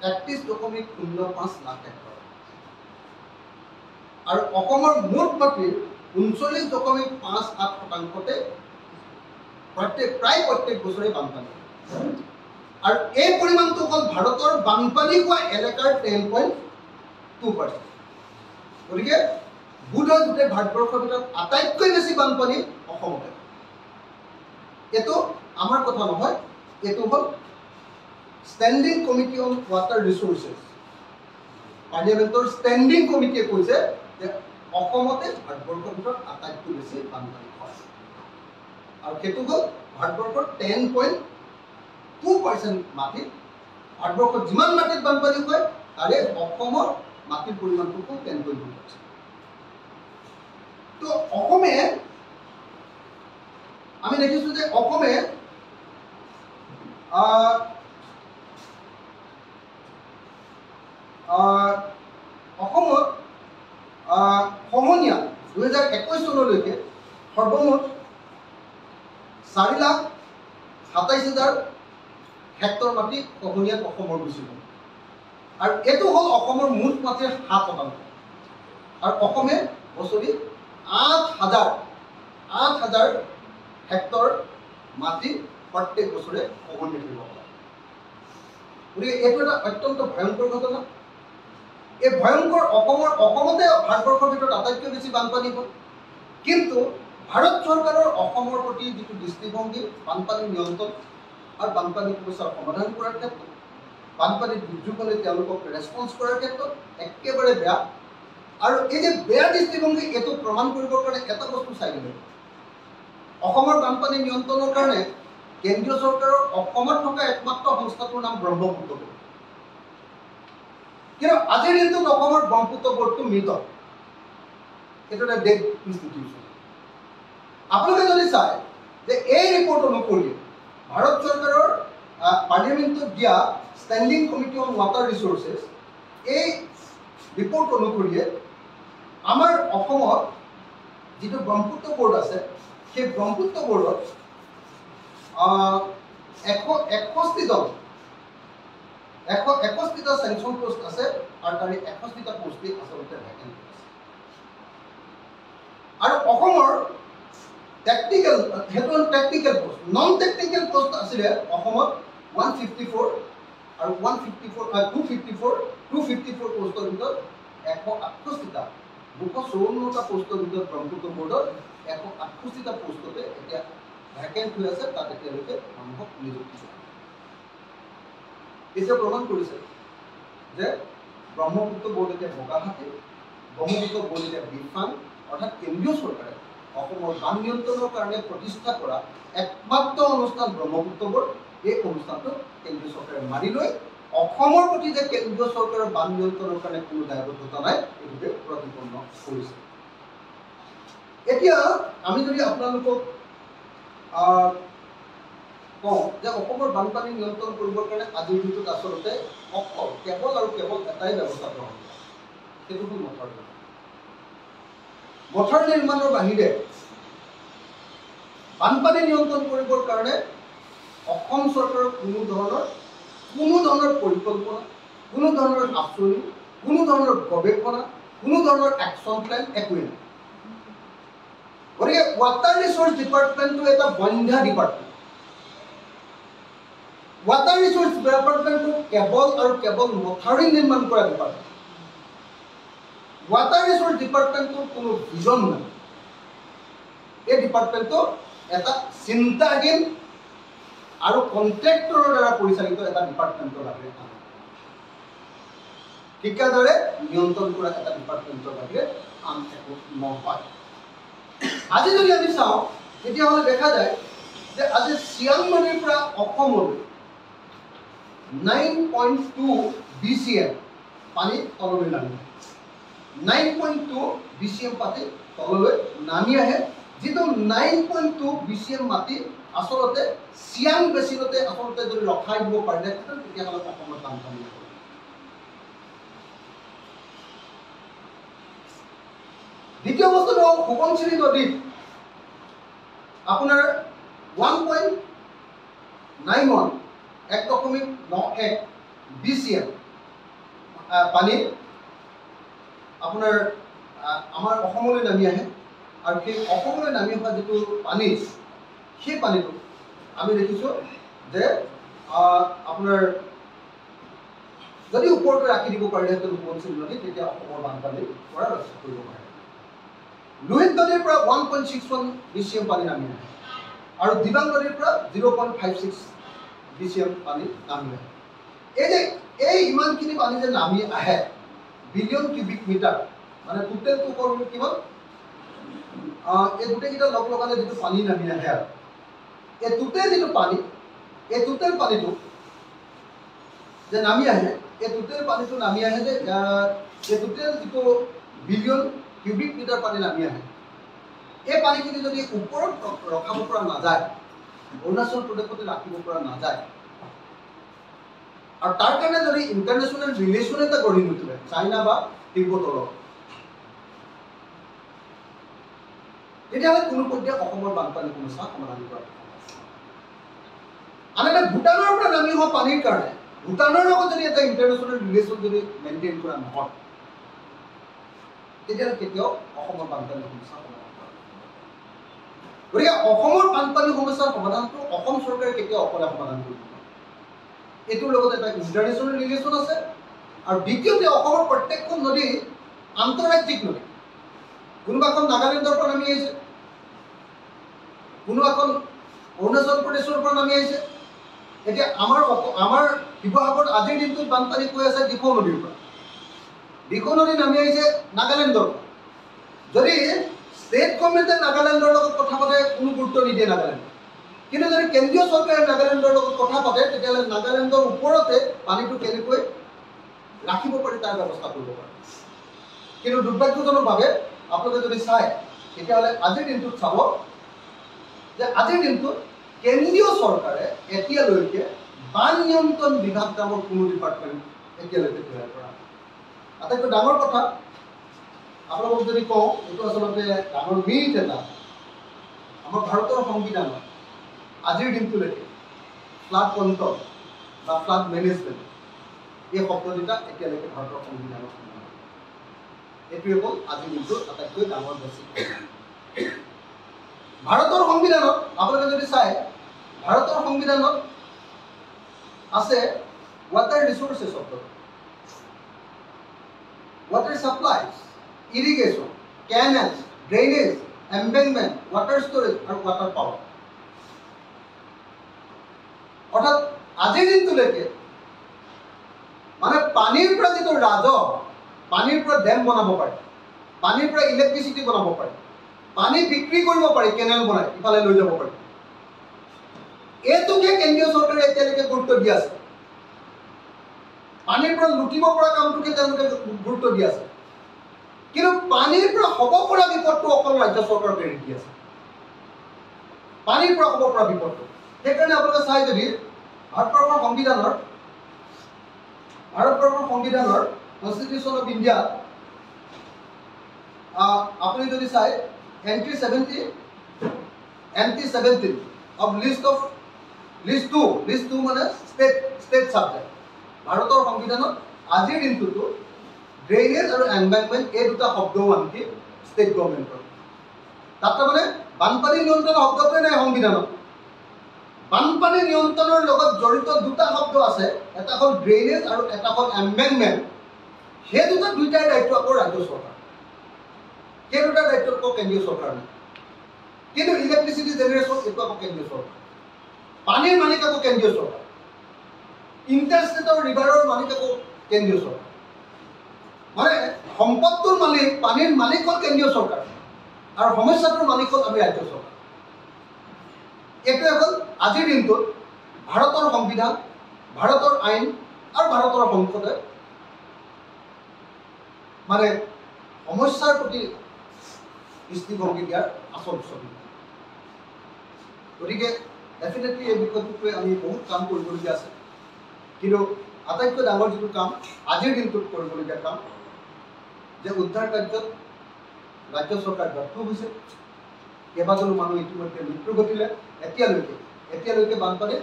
31.05 লাখ হেক্টৰ আৰু অসমৰ মুঠ মাটিৰ 39.58%তে প্ৰায় প্ৰত্যেক বছৰে বানপানী। আৰু এই পৰিমাণটো হ'ল ভাৰতৰ বানপানী হোৱা এলেকাৰ 10.2%। গতিকে বোধহয় গোটেই ভাৰতবৰ্ষৰ ভিতৰত আটাইতকৈ বেছি বানপানী অসমতে। এইটো আমাৰ কথা নহয়, এইটো হ'ল standing committee on water resources, পাৰ্লিয়ামেণ্টৰ ষ্টেণ্ডিং কমিটিয়ে কৈছে যে অসমতে ভাৰতবৰ্ষৰ ভিতৰত আটাইতকৈ বেছি বানপানী হয়। আৰু সেইটো হ'ল ভাৰতবৰ্ষৰ 10.2% মাটিত, ভাৰতবৰ্ষত যিমান মাটিত বানপানী হয় তাৰে অসমৰ মাটিৰ পৰিমাণটো হ'ল 10.2%। তো অসমে আমি দেখিছোঁ যে অসমে অসমত খহনীয়া 2021 চনলৈকে সৰ্বমুঠ 4,27,000 হেক্টৰ মাটি খহনীয়াত অসমৰ গুচি গ'ল। আৰু এইটো হ'ল অসমৰ মুঠ মাটিৰ 7%। আৰু অসমে বছৰি 8,000 হেক্টৰ মাটি প্ৰত্যেক বছৰে খহনীয়া কৰিব পাৰে। গতিকে এইটো এটা অত্যন্ত ভয়ংকৰ ঘটনা। এই ভয়ংকৰ অসমতে ভাৰতবৰ্ষৰ ভিতৰত আটাইতকৈ বেছি বানপানী হ'ল। কিন্তু ভাৰত চৰকাৰৰ অসমৰ প্ৰতি যিটো দৃষ্টিভংগী বানপানী নিয়ন্ত্ৰণ আৰু বানপানী সমস্যাৰ সমাধান কৰাৰ ক্ষেত্ৰত, বানপানীৰ দুৰ্যোগ হ'লে তেওঁলোকক ৰেছপন্স কৰাৰ ক্ষেত্ৰত একেবাৰে বেয়া। আৰু এই যে বেয়া দৃষ্টিভংগী এইটো প্ৰমাণ কৰিবৰ কাৰণে এটা বস্তু চাই দিব। অসমৰ বানপানী নিয়ন্ত্ৰণৰ কাৰণে কেন্দ্ৰীয় চৰকাৰৰ অসমত থকা একমাত্ৰ সংস্থাটোৰ নাম ব্ৰহ্মপুত্ৰ বোৰ্ড। কিন্তু আজিৰ দিনটোত অসমৰ ব্ৰহ্মপুত্ৰ বোৰ্ডটো মৃত। এইটো এটা ডেড ইনষ্টিটিউচন। আপোনালোকে যদি চায় যে এই ৰিপৰ্ট অনুসৰি ভাৰত চৰকাৰৰ পাৰ্লিয়ামেণ্টত দিয়া standing committee on water resources, এই ৰিপৰ্ট অনুসৰিয়ে আমাৰ অসমত যিটো ব্ৰহ্মপুত্ৰ বোৰ্ড আছে, সেই ব্ৰহ্মপুত্ৰ বোৰ্ডত 61টা চেংচন পোষ্ট আছে আৰু তাৰে 61টা পোষ্টেই আচলতে ভেকেণ্ট আছে। আৰু অসমৰ technical post, non technical post আছিলে অসমত 154 আৰু 254 পোষ্টৰ ভিতৰত 168টা, 254টা পোষ্টৰ ভিতৰত ব্ৰহ্মপুত্ৰ বোৰ্ডত 168টা পোষ্টতে এতিয়া ভেকেণ্ট হৈ আছে। তাত এতিয়ালৈকে মানুহক নিযুক্তি দিয়া। এতিয়া প্ৰমাণ কৰিছে যে ব্ৰহ্মপুত্ৰ বোৰ্ড এতিয়া বগাহাটী, ব্ৰহ্মপুত্ৰ বোৰ্ড এতিয়া বিফাং, অৰ্থাৎ কেন্দ্ৰীয় চৰকাৰে অসমৰ বান নিয়ন্ত্ৰণৰ কাৰণে প্ৰতিষ্ঠা কৰা একমাত্ৰ অনুষ্ঠান ব্ৰহ্মপুত্ৰ বোৰ্ড। এই অনুষ্ঠানটো কেন্দ্ৰীয় চৰকাৰে মানি লৈ অসমৰ প্ৰতি যে কেন্দ্ৰীয় চৰকাৰৰ বান নিয়ন্ত্ৰণৰ কাৰণে কোনো দায়বদ্ধতা নাই, এইটোকে প্ৰতিপন্ন কৰিছে। এতিয়া আমি যদি আপোনালোকক কওঁ যে অসমৰ বানপানী নিয়ন্ত্ৰণ কৰিবৰ কাৰণে আজিৰ দিনটোত আচলতে কেৱল এটাই ব্যৱস্থা গ্ৰহণ কৰা, সেইটো হ'ল মথাউৰি। মথাউৰি নিৰ্মাণৰ বাহিৰে বানপানী নিয়ন্ত্ৰণ কৰিবৰ কাৰণে অসম চৰকাৰৰ কোনো ধৰণৰ পৰিকল্পনা, কোনো ধৰণৰ আঁচনি, কোনো ধৰণৰ গৱেষণা, কোনো ধৰণৰ একশ্যন প্লেন একোৱেই নাই। গতিকে ৱাটাৰ ৰিচোৰ্চ ডিপাৰ্টমেণ্টটো এটা বন্ধ্যা ডিপাৰ্টমেণ্ট। ৱাটাৰ ৰিচোৰ্চ ডিপাৰ্টমেণ্টটো কেৱল মথাউৰি নিৰ্মাণ কৰা ডিপাৰ্টমেণ্ট। ৱাটাৰ ৰিচোৰ্চ ডিপাৰ্টমেণ্টটোৰ কোনো ভিজন নাই। এই ডিপাৰ্টমেণ্টটো এটা চিন্তাহীন আৰু কণ্ট্ৰেক্টৰৰ দ্বাৰা পৰিচালিত এটা ডিপাৰ্টমেণ্টৰ বাহিৰে ঠিকাদাৰে নিয়ন্ত্ৰণ কৰা এটা ডিপাৰ্টমেণ্টৰ বাহিৰে আন একো নহয়। আজি যদি আমি চাওঁ তেতিয়াহ'লে দেখা যায় যে আজি চিয়াং নদীৰ পৰা অসমলৈ 9.2 BCM পানী তললৈ নামি আহে। 9.2 BCM পানী তললৈ নামি আহে, যিটো 9.2 BCM মাটি আচলতে চিয়াং বেচিনতে আচলতে যদি ৰখাই দিব পাৰিলে তেতিয়াহ'লে অসমত বানপানী নহয়। দ্বিতীয় বস্তুটো সোৱণশিৰি নদীত আপোনাৰ 1.91 1.91 BCM পানী আপোনাৰ আমাৰ অসমলৈ নামি আহে আৰু সেই অসমলৈ নামি অহা যিটো পানী সেই পানীটো আমি দেখিছোঁ যে আপোনাৰ যদি ওপৰতে ৰাখি দিব পাৰিলেহেঁতেন সোৱণশিৰি নদী তেতিয়া অসমৰ বানপানীৰ পৰা ৰক্ষা কৰিব পাৰে লোহিত নদীৰ পৰা 1.61 BCM পানী নামি আহে আৰু দিবাং নদীৰ পৰা 0.56 BCM পানী নামি আহে এই ইমানখিনি পানী যে নামি আহে বিলিয়ন কিউবিক মিটাৰ মানে টোটেলটো কৰোঁ কিমান এই গোটেইকেইটা লগ লগালে যিটো পানী নামি আহে আৰু এই টোটেল যিটো পানী এই টোটেল পানীটো যে নামি আহে এই টোটেল পানীটো নামি আহে যে এই টোটেল যিটো বিলিয়ন কিউবিক মিটাৰ পানী নামি আহে এই পানীখিনি যদি ওপৰত ৰখাব পৰা নাযায় অৰুণাচল প্ৰদেশতে ৰাখিব পৰা নাযায় আৰু তাৰ কাৰণে যদি ইণ্টাৰনেশ্যনেল ৰিলেশ্যন এটা গঢ়ি নুঠে চাইনা বা তিব্বতৰ লগত তেতিয়াহ'লে কোনো পৰ্যায়ত অসমৰ বানপানী সমস্যা সমাধান কৰা আনহাতে ভূটানৰ পৰা নামি অহা পানীৰ কাৰণে ভূটানৰ লগত যদি এটা ইণ্টাৰনেশ্যনেল ৰিলেশ্যন যদি মেইনটেইন কৰা নহয় তেতিয়াহ'লে কেতিয়াও অসমৰ বানপানী সমস্যা সমাধান কৰা গতিকে অসমৰ বানপানী সমস্যাৰ সমাধানটো অসম চৰকাৰে কেতিয়াও অকলে সমাধান কৰিব নোৱাৰে এইটোৰ লগত এটা ইণ্টাৰনেশ্যনেল ৰিলেশ্যন আছে আৰু দ্বিতীয়তে অসমৰ প্ৰত্যেকখন নদী আন্তঃৰাজ্যিক নদী কোনোবা এখন নাগালেণ্ডৰ পৰা নামি আহিছে কোনোবা এখন অৰুণাচল প্ৰদেশৰ পৰা নামি আহিছে এতিয়া আমাৰ শিৱসাগৰত আজিৰ দিনটোত বানপানী কৈ আছে দিখৌ নদীৰ পৰা দিখৌ নদী নামি আহিছে নাগালেণ্ডৰ পৰা যদি ষ্টেট গভৰ্ণমেণ্টে নাগালেণ্ডৰ লগত কথা পাতে কোনো গুৰুত্ব নিদিয়ে নাগালেণ্ডে কিন্তু যদি কেন্দ্ৰীয় চৰকাৰে নাগালেণ্ডৰ লগত কথা পাতে তেতিয়াহ'লে নাগালেণ্ডৰ ওপৰতে পানীটো কেনেকৈ ৰাখিব পাৰি তাৰ ব্যৱস্থা কৰিব পাৰে কিন্তু দুৰ্ভাগ্যজনকভাৱে আপোনালোকে যদি চায় তেতিয়াহ'লে আজিৰ দিনটোত চাব যে আজিৰ দিনটোত কেন্দ্ৰীয় চৰকাৰে এতিয়ালৈকে বান নিয়ন্ত্ৰণ বিভাগ নামৰ কোনো ডিপাৰ্টমেণ্ট এতিয়ালৈকে তৈয়াৰ কৰা আটাইতকৈ ডাঙৰ কথা আপোনালোকক যদি কওঁ এইটো আচলতে ডাঙৰ মিথ এটা আমাৰ ভাৰতৰ সংবিধানত আজিৰ দিনটোলৈকে ফ্লাড কণ্ট্ৰল বা ফ্লাড মেনেজমেণ্ট এই শব্দ দুটা এতিয়ালৈকে ভাৰতৰ সংবিধানত এইটোৱে হ'ল আজিৰ দিনটোৰ আটাইতকৈ ডাঙৰ বেছিক ভাৰতৰ সংবিধানত আপোনালোকে যদি চায় ভাৰতৰ সংবিধানত আছে ৱাটাৰ ৰিচোৰ্চেছ শব্দ water supplies irrigation canals drainage embankment water storage আৰু ৱাটাৰ পাৱাৰ অৰ্থাৎ আজিৰ দিনটোলৈকে মানে পানীৰ পৰা যিটো ৰাজহ পানীৰ পৰা ডেম বনাব পাৰি পানীৰ পৰা ইলেক্ট্ৰিচিটি বনাব পাৰি পানী বিক্ৰী কৰিব পাৰি কেনেল বনাই ইফালে লৈ যাব পাৰি এইটোকে কেন্দ্ৰীয় চৰকাৰে এতিয়ালৈকে গুৰুত্ব দি আছে পানীৰ পৰা লুটিব পৰা কামটোকে তেওঁলোকে গুৰুত্ব দি আছে কিন্তু পানীৰ পৰা হ'ব পৰা বিপদটো অকল ৰাজ্য চৰকাৰকে এৰি দি আছে পানীৰ পৰা হ'ব পৰা বিপদটো সেইকাৰণে আপোনালোকে চাই যদি ভাৰতবৰ্ষৰ সংবিধানৰ কনষ্টিটিউশ্যন অফ ইণ্ডিয়া আপুনি যদি চাই এন্ট্ৰি 17 অফ লিষ্ট 2 মানে ষ্টেট ছাবজেক্ট ভাৰতৰ সংবিধানত আজিৰ দিনটোতো ড্ৰেইনেজ আৰু এনভাইৰনমেণ্ট এই দুটা শব্দও আনকি ষ্টেট গভৰ্ণমেণ্টৰ তাত মানে বানপানী নিয়ন্ত্ৰণ শব্দটোৱে নাই সংবিধানত বানপানী নিয়ন্ত্ৰণৰ লগত জড়িত দুটা শব্দ আছে এটা হ'ল ড্ৰেইনেজ আৰু এটা হ'ল এনভাইৰনমেণ্ট সেই দুটাই দায়িত্ব আকৌ ৰাজ্য চৰকাৰ সেই দুটাৰ দায়িত্ব আকৌ কেন্দ্ৰীয় চৰকাৰ নাই কিন্তু ইলেক্ট্ৰিচিটি জেনেৰেশ্যন এইটো আকৌ কেন্দ্ৰীয় চৰকাৰ পানীৰ মালিক আকৌ কেন্দ্ৰীয় চৰকাৰ ইণ্টাৰষ্টেটৰ ৰিভাৰৰ মালিক আকৌ কেন্দ্ৰীয় চৰকাৰ মানে সম্পদটোৰ মালিক পানীৰ মালিক হ'ল কেন্দ্ৰীয় চৰকাৰ আৰু সমস্যাটোৰ মালিক হ'ল আমি ৰাজ্য চৰকাৰ এইটোৱে হ'ল আজিৰ দিনটোত ভাৰতৰ সংবিধান ভাৰতৰ আইন আৰু ভাৰতৰ সংসদে মানে সমস্যাৰ প্ৰতি দৃষ্টিভংগী দিয়াৰ আচল ছবি গতিকে ডেফিনেটলি এই বিষয়টোৱে আমি বহুত কাম কৰিবলগীয়া আছে কিন্তু আটাইতকৈ ডাঙৰ যিটো কাম আজিৰ দিনটোত কৰিবলগীয়া কাম যে উদ্ধাৰ কাৰ্যত ৰাজ্য চৰকাৰ ব্যৰ্থ হৈছে। কেইবাজনো মানুহ ইতিমধ্যে মৃত্যু ঘটিলে। এতিয়ালৈকে বানপানীত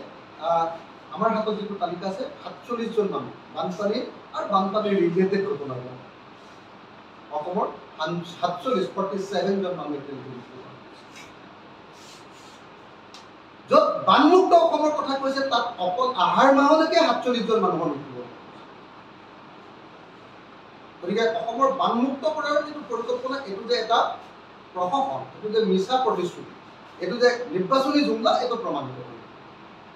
আমাৰ হাতত যিটো তালিকা আছে ৪৭ জন মানুহ বানপানী আৰু বানপানীৰ ৰিলেটেড ঘটনা অসমৰ 47 জন মানুহ এতিয়ালৈকে মৃত্যু ঘটিছে। য'ত বানমুক্ত অসমৰ কথা কৈছে তাত অকল আহাৰ মাহলৈকে ৪৭ জন মানুহৰ মৃত্যু ঘটিছে। গতিকে অসমৰ বানমুক্ত কৰাৰ যিটো পৰিকল্পনা এইটো যে এটা প্ৰশাসন, এইটো যে মিছা প্ৰতিশ্ৰুতি, এইটো যে নিৰ্বাচনী জুমলা, এইটো প্ৰমাণিত কৰিব,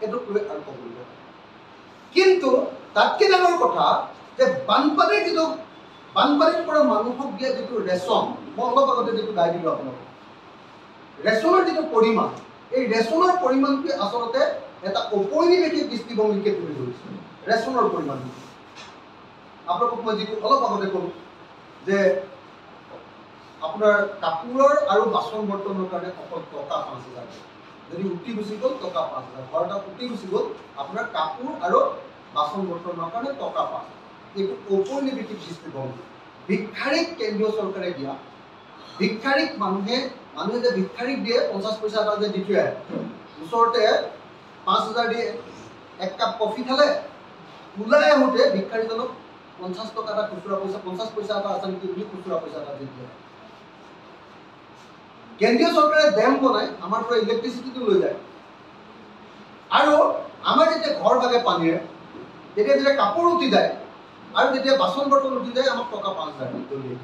এইটোক লৈ আৰু ক'বলৈ গ'লে। কিন্তু তাতকৈ ডাঙৰ কথা যে বানপানীৰ পৰা মানুহক দিয়া যিটো ৰেচন, মই অলপ আগতে যিটো গাই দিলোঁ আপোনালোকক, ৰেচনৰ যিটো পৰিমাণ, এই ৰেচনৰ পৰিমাণটোৱে আচলতে এটা ঔপনিবেশিক দৃষ্টিভংগীকে তুলি ধৰিছে। ৰেচনৰ পৰিমাণ আপোনালোকক মই যিটো অলপ আগতে ক'লোঁ যে আপোনাৰ কাপোৰৰ আৰু বাচন বৰ্তনৰ কাৰণে অকল টকা ৫,০০০, যদি উঠি গুচি গ'ল টকা ৫,০০০, ঘৰ এটা উঠি গুচি গ'ল আপোনাৰ কাপোৰ আৰু বাচন বৰ্তনৰ কাৰণে টকা ৫,০০০। এইটো ঔপনিবেশিক দৃষ্টিভংগী। ভিক্ষাৰীক কেন্দ্ৰীয় চৰকাৰে দিয়া, ভিক্ষাৰীক মানুহে যে ভিক্ষাৰীক দিয়ে ৫০ পইচা এটা যে দি থৈ আহে, ওচৰতে ৫,০০০ দিয়ে, এক কাপ কফি খালে, ওলাই আহোঁতে ভিক্ষাৰীজনক ৫০ টকা এটা খুচুৰা পইচা, ৫০ পইচা এটা আছে নেকি বুলি খুচুৰা পইচা এটা দি দিয়ে। কেন্দ্ৰীয় চৰকাৰে ডেম বনাই আমাৰ পৰা ইলেক্ট্ৰিচিটিটো লৈ যায়, আৰু আমাৰ যেতিয়া ঘৰ ভাগে পানীৰে, যেতিয়া কাপোৰ উঠি যায় আৰু যেতিয়া বাচন বৰ্তন উঠি যায়, আমাক টকা ৫,০০০ দিয়ে।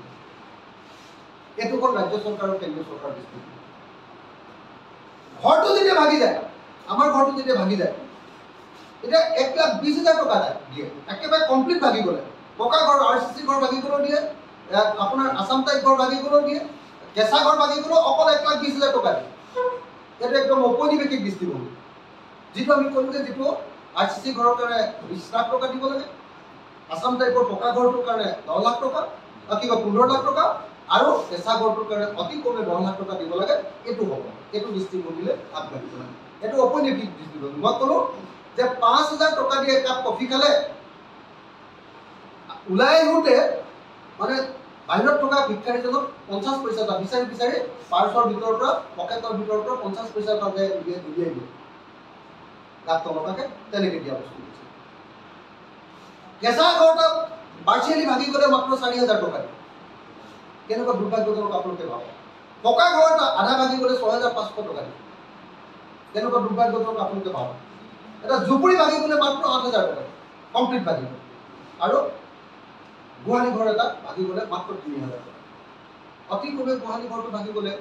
এইটো হ'ল ৰাজ্য চৰকাৰ আৰু কেন্দ্ৰীয় চৰকাৰ দৃষ্টিভংগী। ঘৰটো যেতিয়া ভাগি যায়, আমাৰ ঘৰটো যেতিয়া ভাগি যায়, এতিয়া ১,২০,০০০ টকা দিয়ে, একেবাৰে কমপ্লিট ভাগি গ'লে। পকা ঘৰ, RCC ঘৰ ভাগি গ'লেও দিয়ে, আপোনাৰ আছাম টাইপ ঘৰ ভাগি গ'লেও দিয়ে, কেঁচা ঘৰ ভাগি গ'লেও অকল ১,২০,০০০ টকা দিয়ে। এইটো একদম ঔপনিবেশিক দৃষ্টিভংগী। যিটো আমি ক'লোঁ যে যিটো RCC ঘৰৰ কাৰণে ২০ লাখ টকা দিব লাগে, আছাম টাইপৰ পকা ঘৰটোৰ কাৰণে ১০ লাখ টকা, ১৫ লাখ টকা, আৰু কেঁচা ঘৰটোৰ কাৰণে অতি কমে ১০ লাখ টকা দিব লাগে। এইটো হ'ব, এইটো দৃষ্টিভংগীলৈ আগবাঢ়িব লাগে। এইটো ঔপনিবেশিক দৃষ্টিভংগী। মই ক'লোঁ যে ৫,০০০ টকা দি একাপ কফি খালে, ওলাই আহোঁতে মানে বাহিৰত থকা ভিক্ষাৰীজনক ৫০ পইচা এটা বিচাৰি পাৰ্চৰ ভিতৰৰ পৰা, পকেটৰ ভিতৰৰ পৰা ৫০ পইচা এটা উলিয়াই দিয়ে, গাত তলতাকে তেনেকৈ দিয়া বস্তু। কেঁচা ঘৰ এটা পাৰ্চিয়েলি ভাগি গ'লে মাত্ৰ ৪,০০০ টকা দিয়ে। কেনেকুৱা দুৰ্ভাগ্যজনক আপোনালোকে ভাবক। পকা ঘৰ এটা আধা ভাগি গ'লে ৬,৫০০ টকা দিয়ে। কেনেকুৱা দুৰ্ভাগ্যজনক আপোনালোকে ভাবক। এটা জুপুৰি ভাগি গ'লে মাত্ৰ ৮,০০০ টকা কমপ্লিট ভাগি গ'ল, আৰু গোহালি ঘৰ এটা ভাগি গ'লে মাত্ৰ ৩,০০০ টকা। অতি কমে গোহালি ঘৰটো ভাগি গ'লে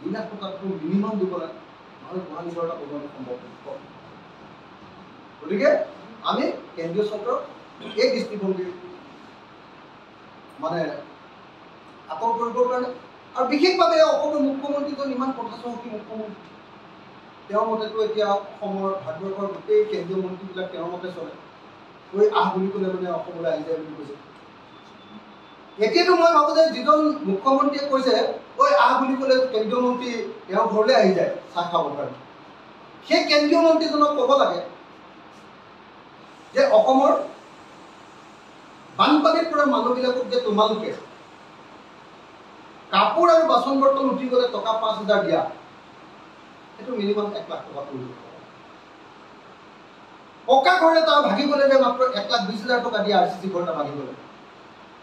২ লাখ টকাটো মিনিমাম দিব লাগে, নহ'লে গোহালি ঘৰ এটা বনোৱাটো সম্ভৱ নহয়। গতিকে আমি কেন্দ্ৰীয় চৰকাৰক এই দৃষ্টিভংগী মানে আঁতৰ কৰিবৰ কাৰণে, আৰু বিশেষভাৱে অসমৰ মুখ্যমন্ত্ৰীজন ইমান কথা চহকী মুখ্যমন্ত্ৰী, তেওঁৰ মতেতো এতিয়া অসমৰ ভাৰতবৰ্ষৰ গোটেই কেন্দ্ৰীয় মন্ত্ৰীবিলাক তেওঁৰ মতে চলে। কৈ আহ বুলি ক'লে মানে অসমলৈ আহি যায় বুলি কৈছে। এতিয়াতো মই ভাবোঁ যে যিজন মুখ্যমন্ত্ৰীয়ে কৈছে ঐ আহ বুলি ক'লে কেন্দ্ৰীয় মন্ত্ৰী তেওঁৰ ঘৰলৈ আহি যায় চাহ খাবৰ কাৰণে, সেই কেন্দ্ৰীয় মন্ত্ৰীজনক ক'ব লাগে যে অসমৰ বানপানীৰ পৰা মানুহবিলাকক যে তোমালোকে কাপোৰ আৰু বাচন বৰ্তন উঠি গ'লে টকা ৫,০০০ দিয়া, সেইটো মিনিমাম ১ লাখ টকা কৰিব। পকা ঘৰ এটা ভাগি গ'লে যে মাত্ৰ ১,২০,০০০ টকা দিয়া, RCC ঘৰ এটা ভাগি গ'লে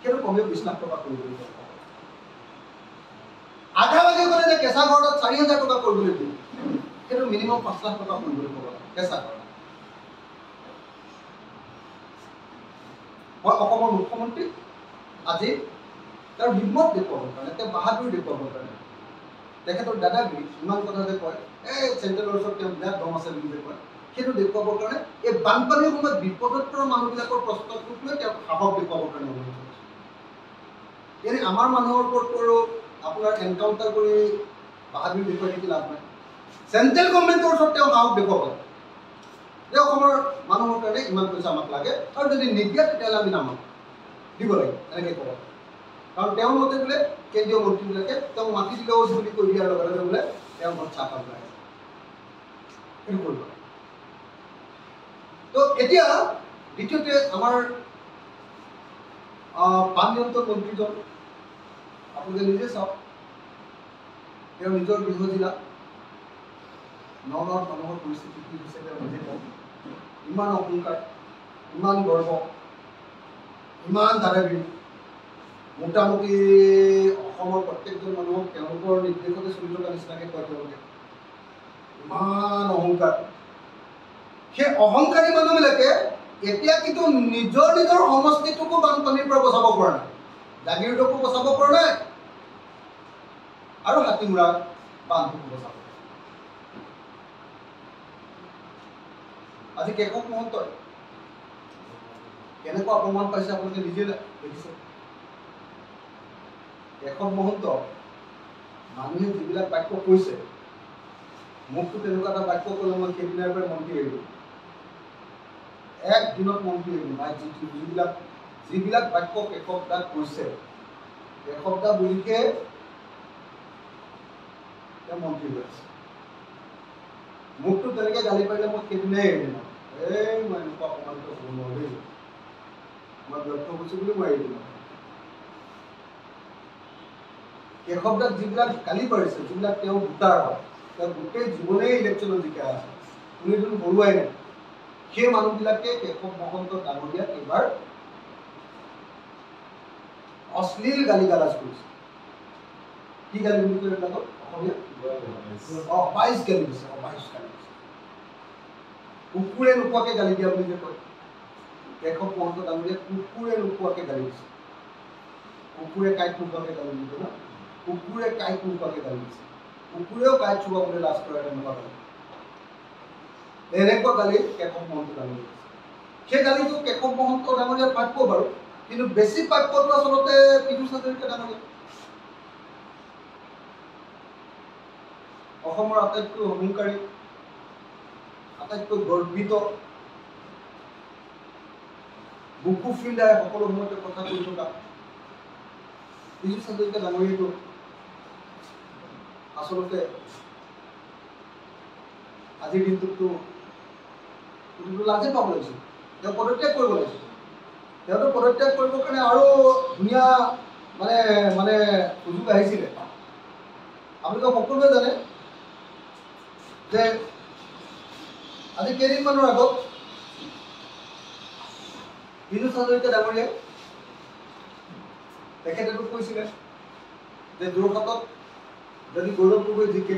সেইটো কমেও ২০ লাখ টকা কৰিব। আধা ভাগি গ'লে যে কেঁচা ঘৰ এটাত ৪,০০০ টকা কৰিবলৈ দিয়ে, সেইটো মিনিমাম ৫ লাখ টকা কৰিবলৈ ক'ব লাগে কেঁচা ঘৰ। মই অসমৰ মুখ্যমন্ত্ৰী আজি তেওঁৰ হিম্মত দেখুৱাবৰ কাৰণে, তেওঁ বাহাদুৰ দেখুৱাবৰ কাৰণে, তেখেতৰ দাদাগিৰি ইমান কথা যে কয়, এই চেণ্ট্ৰেলৰ ওচৰত তেওঁ বিৰাট দম আছে বুলি যে কয়, সেইটো দেখুৱাবৰ কাৰণে, এই বানপানীৰ সময়ত বিপদত পৰা মানুহবিলাকৰ প্ৰশ্নটোক লৈ তেওঁক সাহস দেখুৱাবৰ কাৰণে অনুৰোধ কৰিছে। এনেই আমাৰ মানুহৰ ওপৰত আৰু আপোনাৰ এনকাউণ্টাৰ কৰি বাহাদুৰি দেখুৱাই থাকি লাভ নাই। চেণ্ট্ৰেল গভৰ্ণমেণ্টৰ ওচৰত তেওঁ সাহস দেখুৱাব লাগে যে অসমৰ মানুহৰ কাৰণে ইমান পইচা আমাক লাগে, আৰু যদি নিদিয়ে তেতিয়াহ'লে আমি নামানো, দিব লাগে, এনেকৈ ক'ব। কাৰণ তেওঁৰ মতে বোলে কেন্দ্ৰীয় মন্ত্ৰীবিলাকে তেওঁক মাতি দিলেও বুলি কৈ দিয়াৰ লগে লগে বোলে তেওঁৰ ঘৰত চাহ খাব লাগে, সেইটো কৰিব। তো এতিয়া দ্বিতীয়তে আমাৰ বান নিয়ন্ত্ৰণ মন্ত্ৰীজন আপোনালোকে নিজে চাওক, তেওঁৰ নিজৰ গৃহ জিলা নগাঁৱত মানুহৰ পৰিস্থিতি কি হৈছে তেওঁ নিজে কওঁ। ইমান অহংকাৰ, ইমান গৰ্ব, ইমান দাদাগিৰি, মোটামুটি অসমৰ প্ৰত্যেকজন মানুহক তেওঁলোকৰ নিৰ্দেশতে চলি থকা নিচিনাকৈ কয় তেওঁলোকে। ইমান অহংকাৰ। সেই অহংকাৰী মানুহবিলাকে এতিয়া কিন্তু নিজৰ নিজৰ সমষ্টিটোকো বানপানীৰ পৰা বচাব পৰা নাই, জাগিৰোডকো বচাব পৰা নাই, আৰু হাতীমূৰা বান্ধটোকো বচাব। আজি কেশৱ মহন্তই কেনেকুৱা অপমান পাইছে আপোনালোকে নিজে দেখিছে। কেশৱ মহন্ত মানুহে যিবিলাক বাক্য কৈছে, মোকতো তেনেকুৱা এটা বাক্য ক'লে মই সেইদিনাৰ পৰা মন্ত্ৰী এৰিলোঁ, একদিনত মন্ত্ৰী এৰিলোঁ। যিবিলাক বাক্য কেশৱ দাক কৈছে, কেশৱ দা বুলিকে তেওঁ মন্ত্ৰী হৈ আছে। মোকতো তেনেকৈ গালি পাৰিলে মই সেইদিনাই এৰিলোঁ। মই এনেকুৱা অপমানিত হ'ব নোৱাৰোঁ, মই ব্যৰ্থ হৈছোঁ বুলি মই এৰি দিলোঁ। কেশৱ দাক যিবিলাক গালি পাৰিছে, যিবিলাক তেওঁ ভোটাৰ হয়, তেওঁ গোটেই জীৱনেই ইলেকশ্যনত জিকাই আছে, কোনোদিন হৰুৱাই নাই, সেই মানুহবিলাকে কেশৱ মহন্ত ডাঙৰীয়াক এইবাৰ অশ্লীল গালি গালাজ কৰিছে। কি গালি বুলি কয় এইবিলাকক অসমীয়া? অবাইচ গালি দিছে, অবাইচ গালি দিছে। কুকুৰে নোপোৱাকৈ গালি দিয়া বুলি যে কয়, কেশৱ মহন্ত ডাঙৰীয়াক কুকুৰে নোপোৱাকৈ গালি দিছে। কুকুৰে কাঁইট নোপোৱাকৈ গালি দিছে ন, কুকুৰে কাঁইট নোপোৱাকৈ গালি দিছে। কুকুৰেও কাঁইট চুবাবলৈ লাজ কৰে, তেনেকুৱা গালি। এনেকুৱা গালি কেশৱ মহন্ত ডাঙৰীয়া দিছে। সেই গালিটো কেশৱ মহন্ত ডাঙৰীয়াৰ প্ৰাপ্য বাৰু, কিন্তু বেছি প্ৰাপ্যটো আচলতে পীযুষ হাজৰিকা ডাঙৰীয়া। অসমৰ আটাইতকৈ অহংকাৰী, আটাইতকৈ গৰ্বিত, বুকু ফিল্ডাৰে সকলো সময়তে কথা কৈ থকা পীযুষ হাজৰিকা ডাঙৰীয়াটো আচলতে আজিৰ দিনটোততো লাজে পাব লাগিছিল। তেওঁ পদত্যাগ কৰিব লাগিছিল। তেওঁতো পদত্যাগ কৰিবৰ কাৰণে আৰু ধুনীয়া মানে সুযোগ আহিছিলে। আপোনালোকে সকলোৱে জানে যে আজি কেইদিনমানৰ আগত পীযুষ হাজৰিকা ডাঙৰীয়াই তেখেতেতো কৈছিলে যে যোৰহাটত যদি গৌৰৱ গগৈ জিকে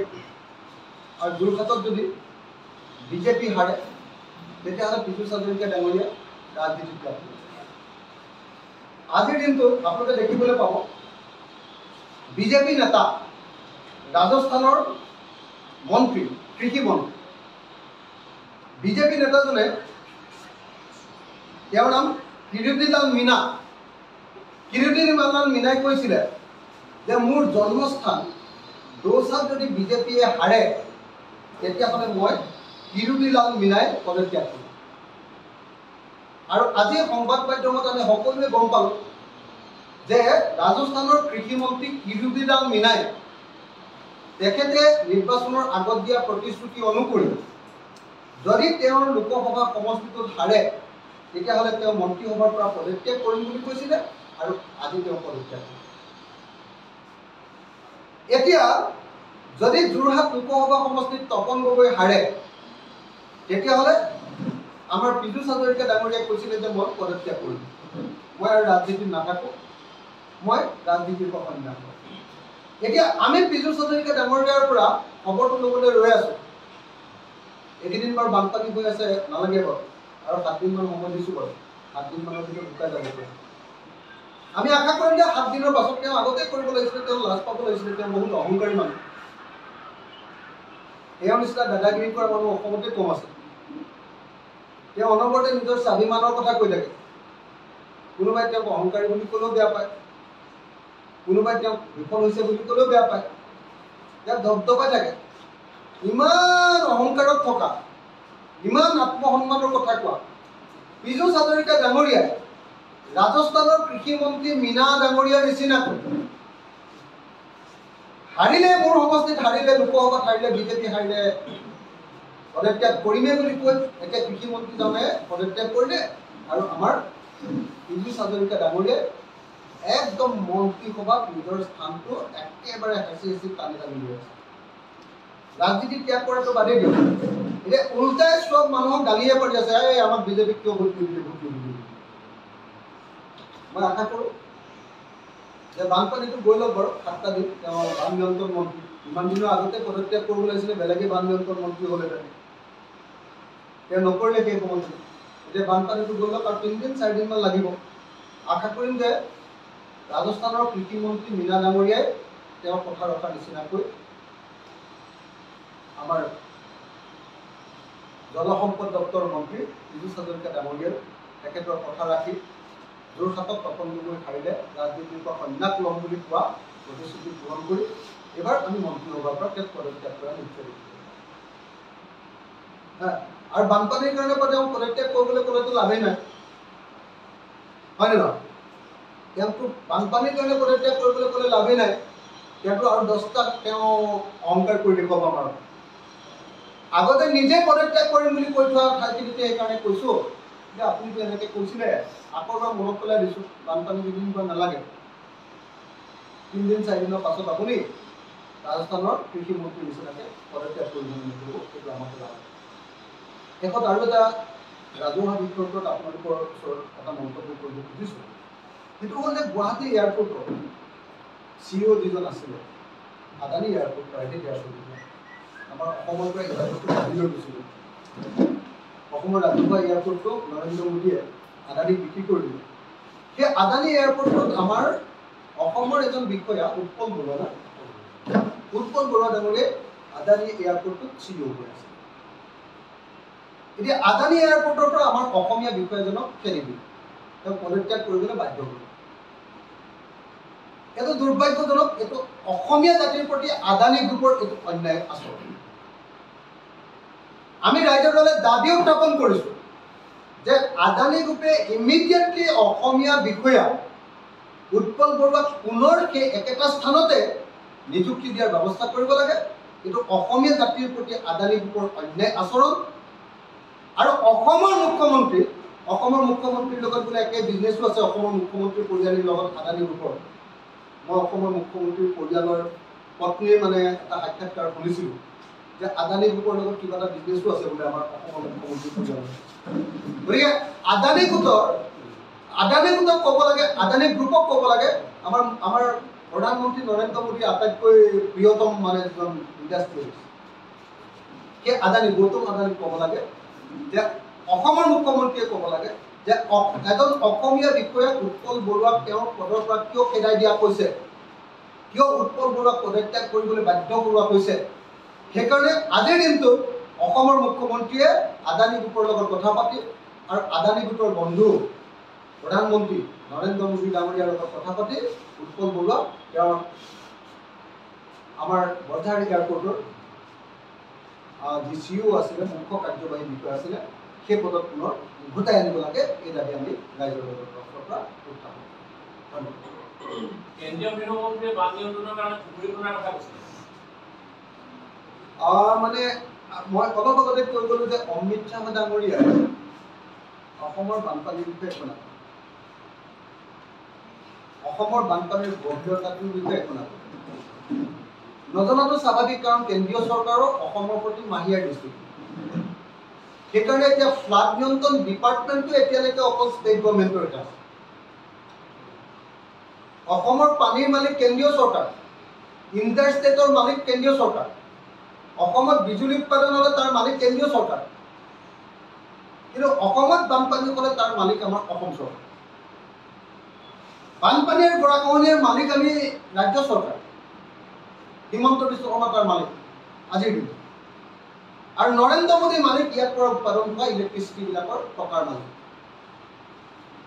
আৰু যোৰহাটত যদি বিজেপি হাৰে, তেতিয়াহ'লে পীযুষ হাজৰিকা ডাঙৰীয়া ৰাজনীতিত যাব। আজিৰ দিনটোত আপোনালোকে দেখিবলৈ পাব বিজেপি নেতা, ৰাজস্থানৰ মন্ত্ৰী, কৃষি মন্ত্ৰী, বিজেপি নেতাজনে, তেওঁৰ নাম কিৰোদীলাল মীনা। কিৰোদীলাল মীনাই কৈছিলে যে মোৰ জন্মস্থান দৌচাত যদি বিজেপিয়ে হাৰে, তেতিয়াহ'লে মই কিৰোদীলাল মীনাই পদত্যাগ কৰিম। আৰু আজি সংবাদ মাধ্যমত আমি সকলোৱে গম পালোঁ যে ৰাজস্থানৰ কৃষিমন্ত্ৰী কিৰোদীলাল মীনাই তেখেতে নিৰ্বাচনৰ আগত দিয়া প্ৰতিশ্ৰুতি অনুসৰি যদি তেওঁৰ লোকসভা সমষ্টিটোত হাৰে, তেতিয়াহ'লে তেওঁ মন্ত্ৰীসভাৰ পৰা পদত্যাগ কৰিম বুলি কৈছিলে, আৰু আজি তেওঁ পদত্যাগ কৰিলে। এতিয়া যদি যোৰহাট লোকসভা সমষ্টিত তপন গগৈ হাৰে, তেতিয়াহ'লে আমাৰ পীযুষ হাজৰিকা ডাঙৰীয়াই কৈছিলে যে মই পদত্যাগ কৰিম, মই আৰু ৰাজনীতিত নাথাকোঁ, মই ৰাজনীতিৰ পৰা সন্ন্যাস লম। এতিয়া আমি পীযুষ হাজৰিকা ডাঙৰীয়াৰ পৰা খবৰটো ল'বলৈ ৰৈ আছোঁ। এইকেইদিন বাৰু বানপানী হৈ আছে, নালাগে বাৰু, আৰু 7 দিনমান সময় দিছোঁ বাৰু, 7 দিনমানৰ ভিতৰত শুকাই যাব পাৰে। আমি আশা কৰিম যে 7 দিনৰ পাছত তেওঁ আগতেই কৰিব লাগিছিলে, তেওঁ লাজ পাব লাগিছিলে, তেওঁ বহুত অহংকাৰী মানুহ। তেওঁৰ নিচিনা দাদাগিৰি কৰা মানুহ অসমতে কম আছে। তেওঁ অনবৰতে নিজৰ স্বাভিমানৰ কথা কৈ থাকে। কোনোবাই তেওঁক অহংকাৰী বুলি ক'লেও বেয়া পায়, কোনোবাই তেওঁক বিফল হৈছে বুলি ক'লেও বেয়া পায়, তেওঁক ধপধপাই থাকে। ইমান অহংকাৰত থকা, ইমান আত্মসন্মানৰ কথা কোৱা পীযুষ হাজৰিকা ডাঙৰীয়াই ৰাজস্থানৰ কৃষিমন্ত্ৰী মীনা ডাঙৰীয়াৰ নিচিনাকৈ হাৰিলে, মোৰ সমষ্টিত হাৰিলে, লোকসভাত হাৰিলে, বিজেপি হাৰিলে, পদত্যাগ কৰিমেই বুলি কৈ এতিয়া কৃষিমন্ত্ৰীজনে পদত্যাগ কৰিলে, আৰু আমাৰ পীযুষ হাজৰিকা ডাঙৰীয়াই একদম মন্ত্ৰীসভাত নিজৰ স্থানটো একেবাৰে হেঁচি হেঁচি টানি টানি লৈ আছে। ৰাজনীতি ত্যাগ কৰাটো বাদেই দিয়ক, এতিয়া উল্টাই চব মানুহক গালিয়ে পাৰি আছে, এই আমাক বিজেপিক কিয় ভোট দিবি। মই আশা কৰোঁ যে বানপানীটো গৈ লওক বাৰু, 7টা দিন তেওঁ বান নিয়ন্ত্ৰণ মন্ত্ৰী, ইমান দিনৰ আগতে পদত্যাগ কৰিব লাগিছিলে, বেলেগে বান নিয়ন্ত্ৰণ মন্ত্ৰী হ'লেহেঁতেন, তেওঁ নকৰিলে সেই সময়ত। এতিয়া বানপানীটো গৈ লওক আৰু 3 দিন 4 দিনমান লাগিব। আশা কৰিম যে ৰাজস্থানৰ কৃষিমন্ত্ৰী মীনা ডাঙৰীয়াই তেওঁৰ কথা ৰখাৰ নিচিনাকৈ আমাৰ জলসম্পদ দপ্তৰৰ মন্ত্ৰী পীযুষ হাজৰিকা ডাঙৰীয়াই তেখেতৰ কথা ৰাখি যোৰহাটত তপন গগৈ হাৰিলে ৰাজনীতিৰ পৰা সন্ন্যাস ল'ম বুলি কোৱা প্ৰতিশ্ৰুতি পূৰণ কৰি এইবাৰ আমি মন্ত্ৰীসভাৰ পৰা তেওঁক পদত্যাগ কৰা নিশ্চয় দেখিছোঁ। আৰু বানপানীৰ কাৰণে তেওঁ পদত্যাগ কৰিবলৈ ক'লেতো লাভেই নাই, হয়নে নহয়? তেওঁতো বানপানীৰ কাৰণে পদত্যাগ কৰিবলৈ ক'লে লাভেই নাই, তেওঁতো আৰু 10টা তেওঁ অহংকাৰ কৰি দেখুৱাব আমাৰ। আগতে নিজে পদত্যাগ কৰিম বুলি কৈ থোৱা ঠাইখিনিতে সেইকাৰণে কৈছোঁ যে আপুনিতো এনেকৈ কৈছিলে, আকৌ এবাৰ মনত পেলাই দিছোঁ, বানপানী দুদিন বা নালাগে, 3 দিন 4 দিনৰ পাছত আপুনি ৰাজস্থানৰ কৃষিমন্ত্ৰীৰ নিচিনাকৈ পদত্যাগ কৰিব নিদিব, সেইটো আমাক লাভ। শেষত আৰু এটা ৰাজহুৱা বিষয়ৰ ওপৰত আপোনালোকৰ ওচৰত এটা মন্তব্য কৰিব খুজিছোঁ, সেইটো হ'ল যে গুৱাহাটী এয়াৰপৰ্টৰ CEO যিজন আছিলে, আদানী এয়াৰপৰ্ট, প্ৰাইভেট এয়াৰপৰ্ট, আমাৰ অসমৰ পৰা এয়াৰপৰ্টটো ভাবি লৈ গৈছিলোঁ। অসমৰ ৰাজহুৱা এয়াৰপৰ্টটো নৰেন্দ্ৰ মোদীয়ে আদানীক বিক্ৰী কৰি দিলে। সেই আদানী এয়াৰপৰ্টত আমাৰ অসমৰ এজন বিষয়া উৎপল বৰুৱা ডাঙৰীয়াই আদানী এয়াৰপৰ্টটোত CEO হৈ আছে। এতিয়া আদানী এয়াৰপৰ্টৰ পৰা আমাৰ অসমীয়া বিষয়াজনক খেলি দিলে, তেওঁক পদত্যাগ কৰিবলৈ বাধ্য কৰিলে। এইটো দুৰ্ভাগ্যজনক, এইটো অসমীয়া জাতিৰ প্ৰতি আদানী গ্ৰুপৰ এইটো অন্যায় আচৰণ। আমি ৰাইজৰ দলে দাবী উত্থাপন কৰিছোঁ যে আদানী গ্ৰুপে ইমিডিয়েটলি অসমীয়া বিষয়া উৎপল বৰুৱাক পুনৰ সেই একেটা স্থানতে নিযুক্তি দিয়াৰ ব্যৱস্থা কৰিব লাগে। এইটো অসমীয়া জাতিৰ প্ৰতি আদানী গ্ৰুপৰ অন্যায় আচৰণ। আৰু অসমৰ মুখ্যমন্ত্ৰীৰ লগত বোলে একে বিজনেছো আছে, অসমৰ মুখ্যমন্ত্ৰীৰ পৰিয়ালৰ লগত আদানী গ্ৰুপৰ। মই অসমৰ মুখ্যমন্ত্ৰীৰ পৰিয়ালৰ পত্নীৰ মানে এটা সাক্ষাৎকাৰ শুনিছিলোঁ যে আদানী গ্ৰুপৰ লগত কিবা এটা বিজনেছো আছে বোলে আমাৰ অসমৰ মুখ্যমন্ত্ৰীৰ পৰিয়ালৰ। গতিকে আদানী গ্ৰুপক ক'ব লাগে, আদানী গ্ৰুপক ক'ব লাগে আমাৰ প্ৰধানমন্ত্ৰী নৰেন্দ্ৰ মোদীৰ আটাইতকৈ প্ৰিয়তম মানে এজন ইণ্ডাষ্ট্ৰিয়েলিষ্ট, সেই গৌতম আদানীক ক'ব লাগে যে অসমৰ মুখ্যমন্ত্ৰীয়ে ক'ব লাগে যে এজন অসমীয়া বিষয়াক উৎপল বৰুৱাক তেওঁৰ পদৰ পৰা কিয় খেদাই দিয়া হৈছে, কিয় উৎপল বৰুৱাক পদত্যাগ কৰিবলৈ বাধ্য কৰোৱা হৈছে। সেইকাৰণে আজিৰ দিনটোত অসমৰ মুখ্যমন্ত্ৰীয়ে আদানী গ্ৰুপৰ লগত কথা পাতি আৰু আদানী গ্ৰুপৰ বন্ধু প্ৰধানমন্ত্ৰী নৰেন্দ্ৰ মোদী ডাঙৰীয়াৰ লগত কথা পাতি উৎপল বৰুৱাক তেওঁৰ আমাৰ বৰঝাৰ এয়াৰপৰ্টৰ যি CEO আছিলে, মুখ্য কাৰ্যবাহী বিষয়া আছিলে, সেই পদত পুনৰ উভতাই আনিব লাগে। এই দাবী আমি ৰাইজৰ পৰা উত্থাপন মানে মই অলপ আগতে কৈ গ'লো যে অমিত শ্বাহ ডাঙৰীয়াই অসমৰ বানপানীৰ বিষয়ে একো নাপায়, অসমৰ বানপানীৰ গভীৰতাটোৰ বিষয়ে একো নাপায়। নজনাটো স্বাভাৱিক, কাৰণ কেন্দ্ৰীয় চৰকাৰৰ অসমৰ প্ৰতি মাহিয়াৰ দৃষ্টি। সেইকাৰণে এতিয়া ফ্লাড নিয়ন্ত্ৰণ ডিপাৰ্টমেণ্টটো এতিয়ালৈকে অকল ষ্টেট গভৰ্ণমেণ্টৰ এটা আছে। অসমৰ পানীৰ মালিক কেন্দ্ৰীয় চৰকাৰ, ইণ্টাৰ ষ্টেটৰ মালিক কেন্দ্ৰীয় চৰকাৰ, অসমত বিজুলী উৎপাদন হ'লে তাৰ মালিক কেন্দ্ৰীয় চৰকাৰ, কিন্তু অসমত বানপানী হ'লে তাৰ মালিক আমাৰ অসম চৰকাৰ। বানপানীৰ গৰাখহনীয়াৰ মালিক আমি ৰাজ্য চৰকাৰ, হিমন্ত বিশ্ব শৰ্মা তাৰ মালিক আজিৰ দিনত, আৰু নৰেন্দ্ৰ মোদী মালিক ইয়াৰ পৰা উৎপাদন হোৱা ইলেক্ট্ৰিচিটিবিলাকৰ টকাৰ মালিক।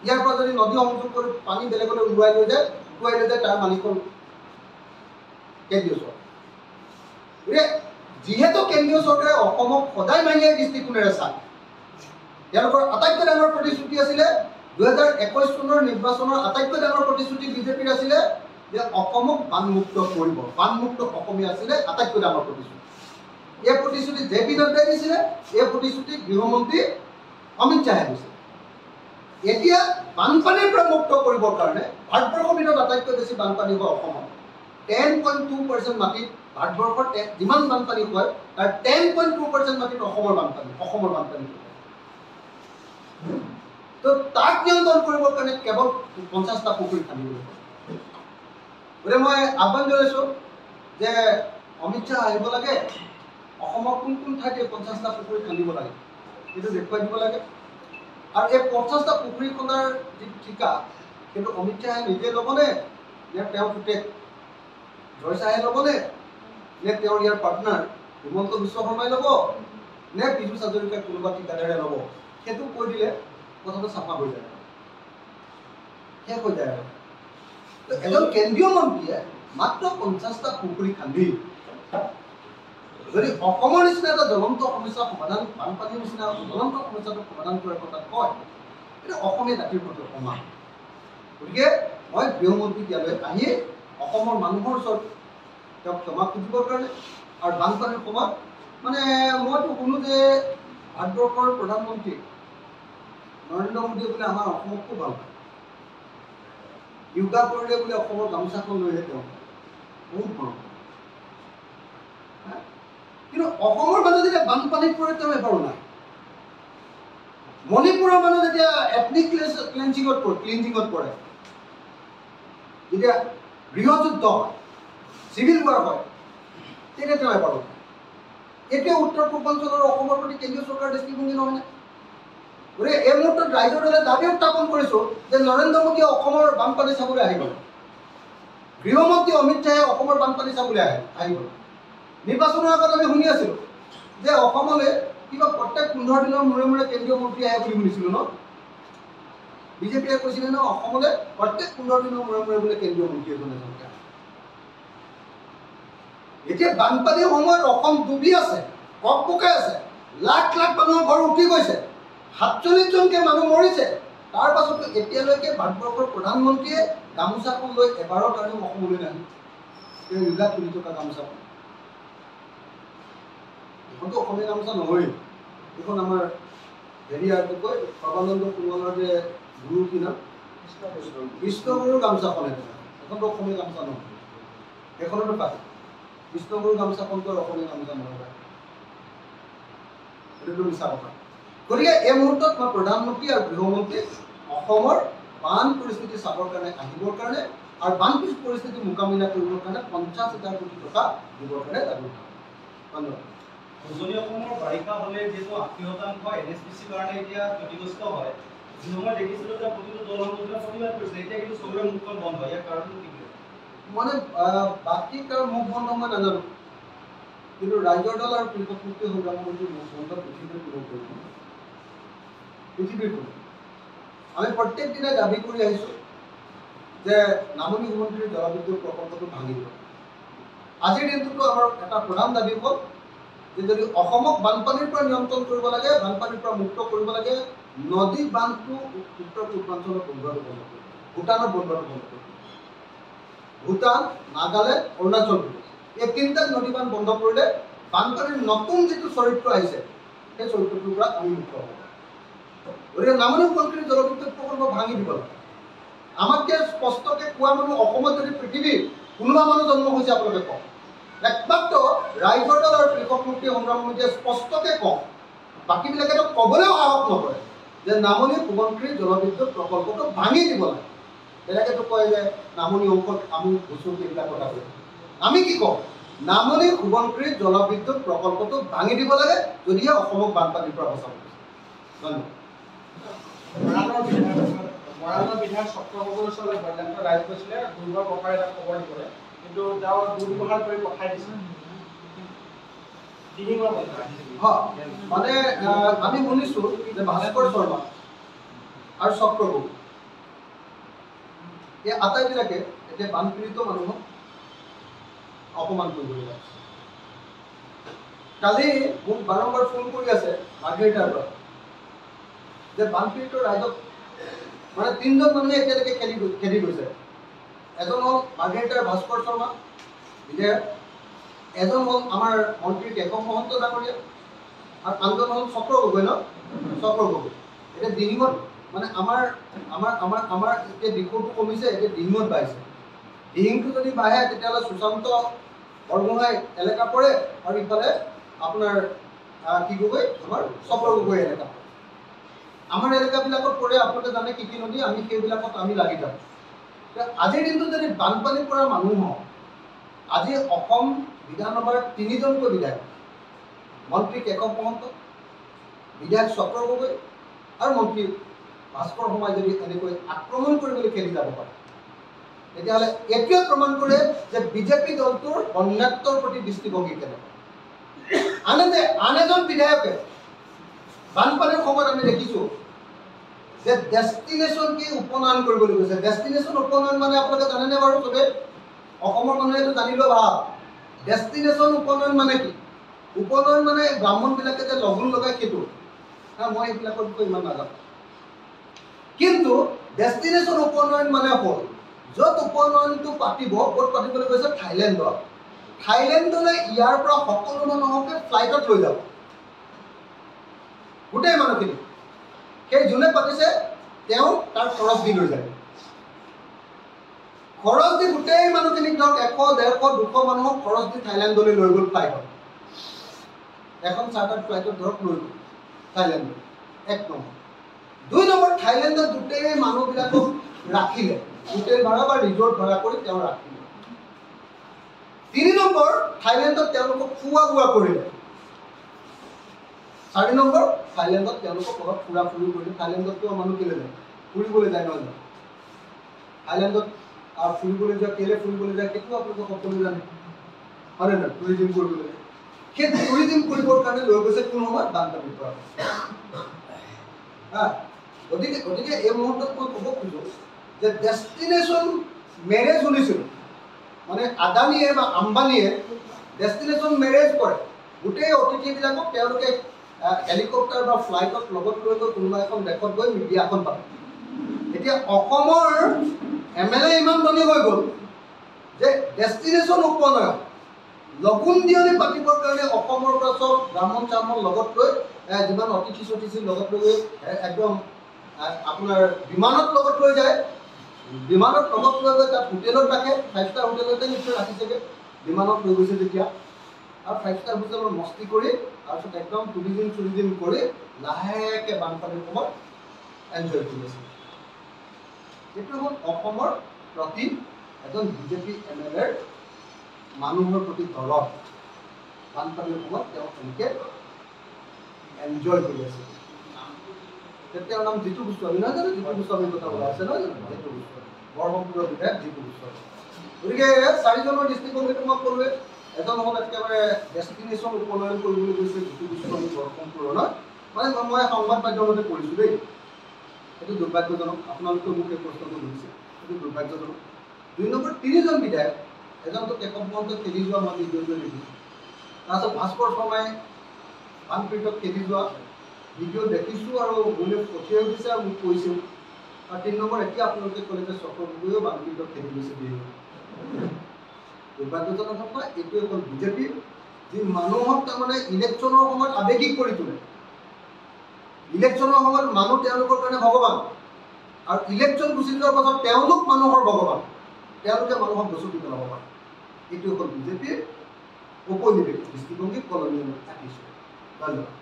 ইয়াৰ পৰা যদি নদী সংযোগ কৰি পানী বেলেগলৈ উৰুৱাই লৈ যায় তাৰ মালিক হ'ল কেন্দ্ৰীয় চৰকাৰ। গতিকে যিহেতু কেন্দ্ৰীয় চৰকাৰে অসমক সদায় মাহিয়াৰ দৃষ্টিকোণেৰে চায়, তেওঁলোকৰ আটাইতকৈ ডাঙৰ প্ৰতিশ্ৰুতি আছিলে 2021 চনৰ নিৰ্বাচনৰ আটাইতকৈ ডাঙৰ প্ৰতিশ্ৰুতি বিজেপিৰ আছিলে যে অসমক বানমুক্ত কৰিব, বানমুক্ত অসমীয়া আছিলে আটাইতকৈ ডাঙৰ প্ৰতিশ্ৰুতি। এই প্ৰতিশ্ৰুতি জে পি নাড্ডাই দিছিলে, এই প্ৰতিশ্ৰুতি গৃহমন্ত্ৰী অমিত শ্বাহে দিছিলে। এতিয়া বানপানীৰ পৰা মুক্ত কৰিবৰ কাৰণে ভাৰতবৰ্ষৰ ভিতৰত আটাইতকৈ বেছি বানপানী হয় অসমত 10.2% মাটিত ভাৰতবৰ্ষৰ যিমান বানপানী হয় তাৰ 10.2% মাটিত অসমৰ বানপানী তো তাক নিয়ন্ত্ৰণ কৰিবৰ কাৰণে কেৱল 50টা পুখুৰী খান্দিব লাগিব। গতিকে মই আহ্বান জনাইছোঁ যে অমিত শ্বাহ আহিব লাগে, অসমৰ কোন কোন ঠাইত 50টা পুখুৰী খান্দিব লাগে সেইটো দেখুৱাই দিব লাগে। আৰু এই 50টা পুখুৰী খন্দাৰ যিটো ঠিকা কিন্তু অমিত শ্বাহে নিজে ল'বনে নে তেওঁৰ পুতেক জয় শ্বাহে ল'বনে নে তেওঁৰ ইয়াৰ পাৰ্টনাৰ হিমন্ত বিশ্ব শৰ্মাই ল'ব নে পীযুষ হাজৰিকাৰ কোনোবা ঠিকাদাৰে ল'ব, সেইটো কৈ দিলে কথাটো চাফা হৈ যায়, শেষ হৈ যায়। আৰু এজন কেন্দ্ৰীয় মন্ত্ৰীয়ে মাত্ৰ 50টা পুখুৰী খান্দি যদি অসমৰ নিচিনা এটা জ্বলন্ত সমস্যা সমাধান, বানপানীৰ নিচিনা জ্বলন্ত সমস্যাটো সমাধান কৰাৰ কথা কয়, এইটো অসমীয়া জাতিৰ প্ৰতি অপমান। গতিকে মই গৃহমন্ত্ৰীক ইয়ালৈ আহি অসমৰ মানুহৰ ওচৰত তেওঁক ক্ষমা খুজিবৰ কাৰণে আৰু বানপানীৰ সময়ত মানে মইতো শুনো যে ভাৰতবৰ্ষৰ প্ৰধানমন্ত্ৰী নৰেন্দ্ৰ মোদীয়ে বোলে আমাৰ অসমক খুব ভাল পায়, য়োগা কৰিলে বোলে অসমৰ গামোচাখন লৈহে তেওঁ বহুত মৰম। কিন্তু অসমৰ মানুহ যেতিয়া বানপানীত পৰে তেওঁ এবাৰো নাই। মণিপুৰৰ মানুহ যেতিয়া এথনিক ক্লিনজিঙত পৰে, যেতিয়া গৃহযুদ্ধ হয়, চিভিল ৱাৰ হয়, তেতিয়া তেওঁ এবাৰো নাই। এতিয়া উত্তৰ পূৰ্বাঞ্চলৰ অসমৰ প্ৰতি কেন্দ্ৰীয় চৰকাৰৰ দৃষ্টিভংগী নহয়নে? গতিকে এই মুহূৰ্তত ৰাইজৰ দলে দাবী উত্থাপন কৰিছোঁ যে নৰেন্দ্ৰ মোদীয়ে অসমৰ বানপানী চাবলৈ আহিব, গৃহমন্ত্ৰী অমিত শ্বাহে অসমৰ বানপানী চাবলৈ আহিব। নিৰ্বাচনৰ আগত আমি শুনি আছিলোঁ যে অসমলৈ কিবা প্ৰত্যেক 15 দিনৰ মূৰে মূৰে কেন্দ্ৰীয় মন্ত্ৰী আহে বুলি শুনিছিলোঁ ন? বিজেপিয়ে কৈছিলে ন অসমলৈ প্ৰত্যেক 15 দিনৰ মূৰে মূৰে বোলে কেন্দ্ৰীয় মন্ত্ৰী এজন আহে। এতিয়া বানপানীৰ সময়ত অসম ডুবি আছে, ককপকাই আছে, লাখ লাখ মানুহৰ ঘৰ উঠি গৈছে, 47জনকৈ মানুহ মৰিছে, তাৰ পাছতো এতিয়ালৈকে ভাৰতবৰ্ষৰ প্ৰধানমন্ত্ৰীয়ে গামোচাখন লৈ এবাৰৰ কাৰণেও অসমলৈ নাহে। তেওঁ য়োগাত তুলি থকা গামোচাখন, এইখনতো অসমীয়া গামোচা নহয়, এইখন আমাৰ হেৰিয়াৰটো কয় সৰ্বানন্দ সোণোৱালৰ যে গুৰু কি নাম কৃষ্ণগুৰুৰ গামোচাখন, এইখনতো অসমীয়া গামোচা নহয়, সেইখনতো পায় কৃষ্ণগুৰুৰ গামোচাখনতো অসমীয়া গামোচা নহয়, এইটোতো মিছা কথা। গতিকে এই মুহূৰ্তত মই প্ৰধানমন্ত্ৰী আৰু গৃহমন্ত্ৰীক অসমৰ বান পৰিস্থিতি চাবৰ কাৰণে আহিবৰ কাৰণে আৰু বান পৰিস্থিতি মোকাবিলা কৰিবৰ কাৰণে 50,000 কোটি টকা দিবৰ কাৰণে দাবী উঠাম। ধন্যবাদ। উজনি অসমৰ বাৰিষা হ'লে যিহেতু 80% NSPCৰ কাৰণে এতিয়া ক্ষতিগ্ৰস্ত হয়, মই দেখিছিলোঁ যে প্ৰতিটো দলসমূহে প্ৰতিবাদ কৰিছে, এতিয়া কিন্তু চবৰে মুখখন বন্ধ হয়, ইয়াৰ কাৰণটো কি? মানে বাকী কাৰো মুখ বন্ধ মই নাজানো, কিন্তু ৰাইজৰ দল আৰু কৃষক মুক্তি সংগ্ৰাম মন্ত্ৰীৰ মুখ বন্ধ পৃথিৱীৰ কোনো কৰিব নহয়, পৃথিৱীৰ কোনো। আমি প্ৰত্যেক দিনাই দাবী কৰি আহিছোঁ যে নামনি সোৱণশিৰি জলবিদ্যুৎ প্ৰকল্পটো ভাঙি দিব। আজিৰ দিনটোতো আমাৰ এটা প্ৰধান দাবী হ'ল যে যদি অসমক বানপানীৰ পৰা নিয়ন্ত্ৰণ কৰিব লাগে, বানপানীৰ পৰা মুক্ত কৰিব লাগে, নদী বান্ধটো উত্তৰ পূৰ্বাঞ্চলত বন্ধোৱাটো বন্ধ কৰিব, ভূটানত বন্ধোৱাটো বন্ধ কৰিব। ভূটান, নাগালেণ্ড, অৰুণাচল প্ৰদেশ এই তিনিটাত নদী বান্ধ বন্ধ কৰিলে বানপানীৰ নতুন যিটো চৰিত্ৰ আহিছে সেই চৰিত্ৰটোৰ পৰা আমি মুক্ত হ'ব। গতিকে নামনি সোৱণশিৰি জলবিদ্যুৎ প্ৰকল্প ভাঙি দিব লাগে। আমাতকৈ স্পষ্টকৈ কোৱা মানুহ অসমত যদি পৃথিৱীৰ কোনোবা মানুহ জন্ম হৈছে আপোনালোকে কওক, একমাত্ৰ ৰাইজৰ দল আৰু কৃষক মুক্তি সংগ্ৰাম সমিতিয়ে স্পষ্টকৈ কওক, বাকীবিলাকেতো ক'বলৈও সাহস নকৰে যে নামনি সোৱণশিৰি জলবিদ্যুৎ প্ৰকল্পটো ভাঙি দিব লাগে। বেলেগেতো কয় যে নামনি অংশত আমি ঘুচুৰ এইবিলাক কথা কয়, আমি কি কওঁ নামনি সোৱণশিৰি জলবিদ্যুৎ প্ৰকল্পটো ভাঙি দিব লাগে, যদিহে অসমক বানপানীৰ পৰা বচাব লাগে। ধন্যবাদ। মৰাণৰ বিধায়ক চক্ৰবৰ্তীৰ ওচৰলৈ বৰ্ণাঢ্য ৰাইজ গৈছিলে, দুৰ্গৰ ককাই এটা খবৰ দিবলৈ, কিন্তু তেওঁ দুৰ্ব্যৱহাৰ কৰি পঠাই দিছে। মানে আমি শুনিছোঁ যে ভাস্কৰ শৰ্মা আৰু চক্ৰবৰ্তী এই আটাইবিলাকে এতিয়া বানপীড়িত মানুহক অপমান কৰিবলৈ লাগিছে। কালি মোক বাৰম্বাৰ ফোন কৰি আছে মাৰ্ঘেৰিটাৰ পৰা যে বানপীড়িত ৰাইজক মানে 3জন মানুহে এতিয়ালৈকে খেদি গৈছে। এজন হ'ল মাৰ্ঘেৰিটাৰ ভাস্কৰ শৰ্মা বিধায়ক, এজন হ'ল আমাৰ মন্ত্ৰী কেশৱ মহন্ত ডাঙৰীয়া, আৰু আনজন হ'ল চক্ৰ গগৈ ন, চক্ৰ গগৈ। এতিয়া দিহিঙত মানে আমাৰ আমাৰ আমাৰ আমাৰ এতিয়া দিশটো কমিছে, এতিয়া দিহিঙত বাঢ়িছে। দিহিংটো যদি বাঢ়ে তেতিয়াহ'লে সুশান্ত বৰগোহাঁই এলেকা পৰে আৰু ইফালে আপোনাৰ কি গগৈ আমাৰ চক্ৰ গগৈ এলেকা পৰে। আমাৰ এলেকাবিলাকত পৰে আপোনালোকে জানে কি কি নদী, আমি সেইবিলাকত আমি লাগি থাকোঁ। আজিৰ দিনটোত যদি বানপানী পৰা মানুহ হওঁ, আজি অসম বিধানসভাৰ 3জনকৈ বিধায়ক, মন্ত্ৰী কেশৱ মহন্ত, বিধায়ক চক্ৰ গগৈ আৰু মন্ত্ৰী ভাস্কৰ শৰ্মাই যদি এনেকৈ আক্ৰমণ কৰিবলৈ খেলি যাব পাৰে, তেতিয়াহ'লে এইটোৱে প্ৰমাণ কৰে যে বিজেপি দলটোৰ বন্যাত্বৰ প্ৰতি দৃষ্টিভংগী কেনেকুৱা। আনহাতে আন এজন বিধায়কে বানপানীৰ সময়ত আমি দেখিছোঁ যে ডেষ্টিনেশ্যন কি উপনয়ন কৰিবলৈ গৈছে। ডেষ্টিনেশ্যন উপনয়ন মানে আপোনালোকে জানেনে বাৰু? চবে অসমৰ মানুহেতো জানিলেও ভাল। ডেষ্টিনেশ্যন উপনয়ন মানে কি? উপনয়ন মানে ব্ৰাহ্মণবিলাকে যে লগুণ লগাই সেইটো, মই এইবিলাকৰ বিষয়ে ইমান নাজানো। কিন্তু ডেষ্টিনেশ্যন উপনয়ন মানে হ'ল য'ত উপনয়নটো পাতিব, ক'ত পাতিবলৈ গৈছে? থাইলেণ্ডত। থাইলেণ্ডলৈ ইয়াৰ পৰা সকলো মানুহকে ফ্লাইটত লৈ যাব, গোটেই মানুহখিনি। সেই যোনে পাতিছে তেওঁ তাৰ খৰচ দি লৈ যায়। খৰচ দি গোটেই মানুহখিনিক ধৰক 100, 150, 200 মানুহক খৰচ দি থাইলেণ্ডলৈ লৈ গ'ল ফ্লাইটত। এখন চাৰ্টাৰ্ড ফ্লাইটত ধৰক লৈ গ'ল থাইলেণ্ডলৈ। 1 নম্বৰ। 2 নম্বৰ, থাইলেণ্ডত গোটেই মানুহবিলাকক ৰাখিলে, হোটেল ভাড়া বা ৰিজৰ্ট ভাড়া কৰি তেওঁ ৰাখিলে। 3 নম্বৰ, থাইলেণ্ডত তেওঁলোকক খোৱা বোৱা কৰিলে। 4 নম্বৰ, থাইলেণ্ডত তেওঁলোকক অলপ ফুৰা ফুৰি কৰিলে। থাইলেণ্ডততো মানুহ কেলে যায়? ফুৰিবলৈ যায়, নহয় জানো? থাইলেণ্ডত ফুৰিবলৈ যোৱা, কেলে ফুৰিবলৈ যায় সেইটো আপোনালোকে সকলোৱে জানে, হয়নে নহয়? টুৰিজিম কৰিবলৈ যায়। সেই টুৰিজিম কৰিবৰ কাৰণে লৈ গৈছে কোন সময়ত? বানপানীৰ পৰা। গতিকে এই মুহূৰ্তত মই ক'ব খোজোঁ যে ডেষ্টিনেশ্যন মেৰেজ শুনিছিলোঁ, মানে আদানীয়ে বা আম্বানীয়ে ডেষ্টিনেশ্যন মেৰেজ কৰে। গোটেই অতিথিবিলাকক তেওঁলোকে হেলিকপ্টাৰ বা ফ্লাইটত লগত লৈ গৈ কোনোবা এখন দেশত গৈ মিডিয়াখন পাতে। এতিয়া অসমৰ MLA ইমান ধনী হৈ গ'ল যে ডেষ্টিনেশ্যন উপনয়ন লগুণ দিয়নি পাতিবৰ কাৰণে অসমৰ পৰা চব ব্ৰাহ্মণ চাহ্মণ লগত লৈ, যিমান অতিথি চতিথি লগত লৈ গৈ একদম আপোনাৰ বিমানত লগত লৈ যায়। বিমানত লগত লৈ গৈ তাত হোটেলত ৰাখে, 5 ষ্টাৰ হোটেলতে নিশ্চয় ৰাখিছেগৈ বিমানত লৈ গৈছে যেতিয়া। আৰু 5 ষ্টাৰ হোটেলত মস্তি কৰি তাৰপিছত একদম টুৰিজিম কৰি লাহেকৈ বানপানীৰ সময়ত এনজয় কৰি আছে। এইটো হ'ল অসমৰ প্ৰতি এজন বিজেপি MLAৰ মানুহৰ প্ৰতি দৰদ। বানপানীৰ সময়ত তেওঁ এনেকৈ এনজয় কৰি আছে। তেওঁৰ নাম জিতু গোস্বামী, নহয় জানো? জিতু গোস্বামীৰ কথা ওলাই আছে, নহয় জানো? জিতু গোস্বামী, বৰহমপুৰৰ বিধায়ক জিতু গোস্বামী। গতিকে 4জনৰ দৃষ্টিভংগীটো মই ক'লোৱে। এজন হ'ল একেবাৰে ডেষ্টিনেশ্যন উপনয়ন কৰিবলৈ গৈছে জিতু গোস্বামী বৰহমপুৰৰ, নহয় মানে মই সংবাদ মাধ্যমতে পঢ়িছোঁ দেই। সেইটো দুৰ্ভাগ্যজনক। আপোনালোকে মোক এই প্ৰশ্নটো সুধিছে, সেইটো দুৰ্ভাগ্যজনক। 2 নম্বৰ, 3জন বিধায়ক, এজনটো কেশৱ মহন্ত খেলি যোৱা মই ভিডিঅ'টো দেখিছোঁ। তাৰপিছত ভাস্কৰ শৰ্মাই বানপীড়িতক খেলি যোৱা ভিডিঅ' দেখিছোঁ আৰু মোলৈ পঠিয়াই দিছে আৰু মোক কৈছিল। আৰু 3 নম্বৰ, এতিয়া আপোনালোকে ক'লে যে চক্ৰ গগৈও বানপীড়িতক খেলি গৈছে দিয়ে। দুৰ্ভাগ্যজনক কথা, এইটোৱে হ'ল বিজেপিৰ, যি মানুহক তাৰমানে ইলেকশ্যনৰ সময়ত আৱেগিক কৰি তোলে। ইলেকশ্যনৰ সময়ত মানুহ তেওঁলোকৰ কাৰণে ভগৱান, আৰু ইলেকশ্যন গুচি যোৱাৰ পাছত তেওঁলোক মানুহৰ ভগৱান। তেওঁলোকে মানুহক গছকি পেলাব পাৰে। এইটো হ'ল বিজেপিৰ উপনিৱেশ দৃষ্টিভংগী, কলনীয়। ধন্যবাদ।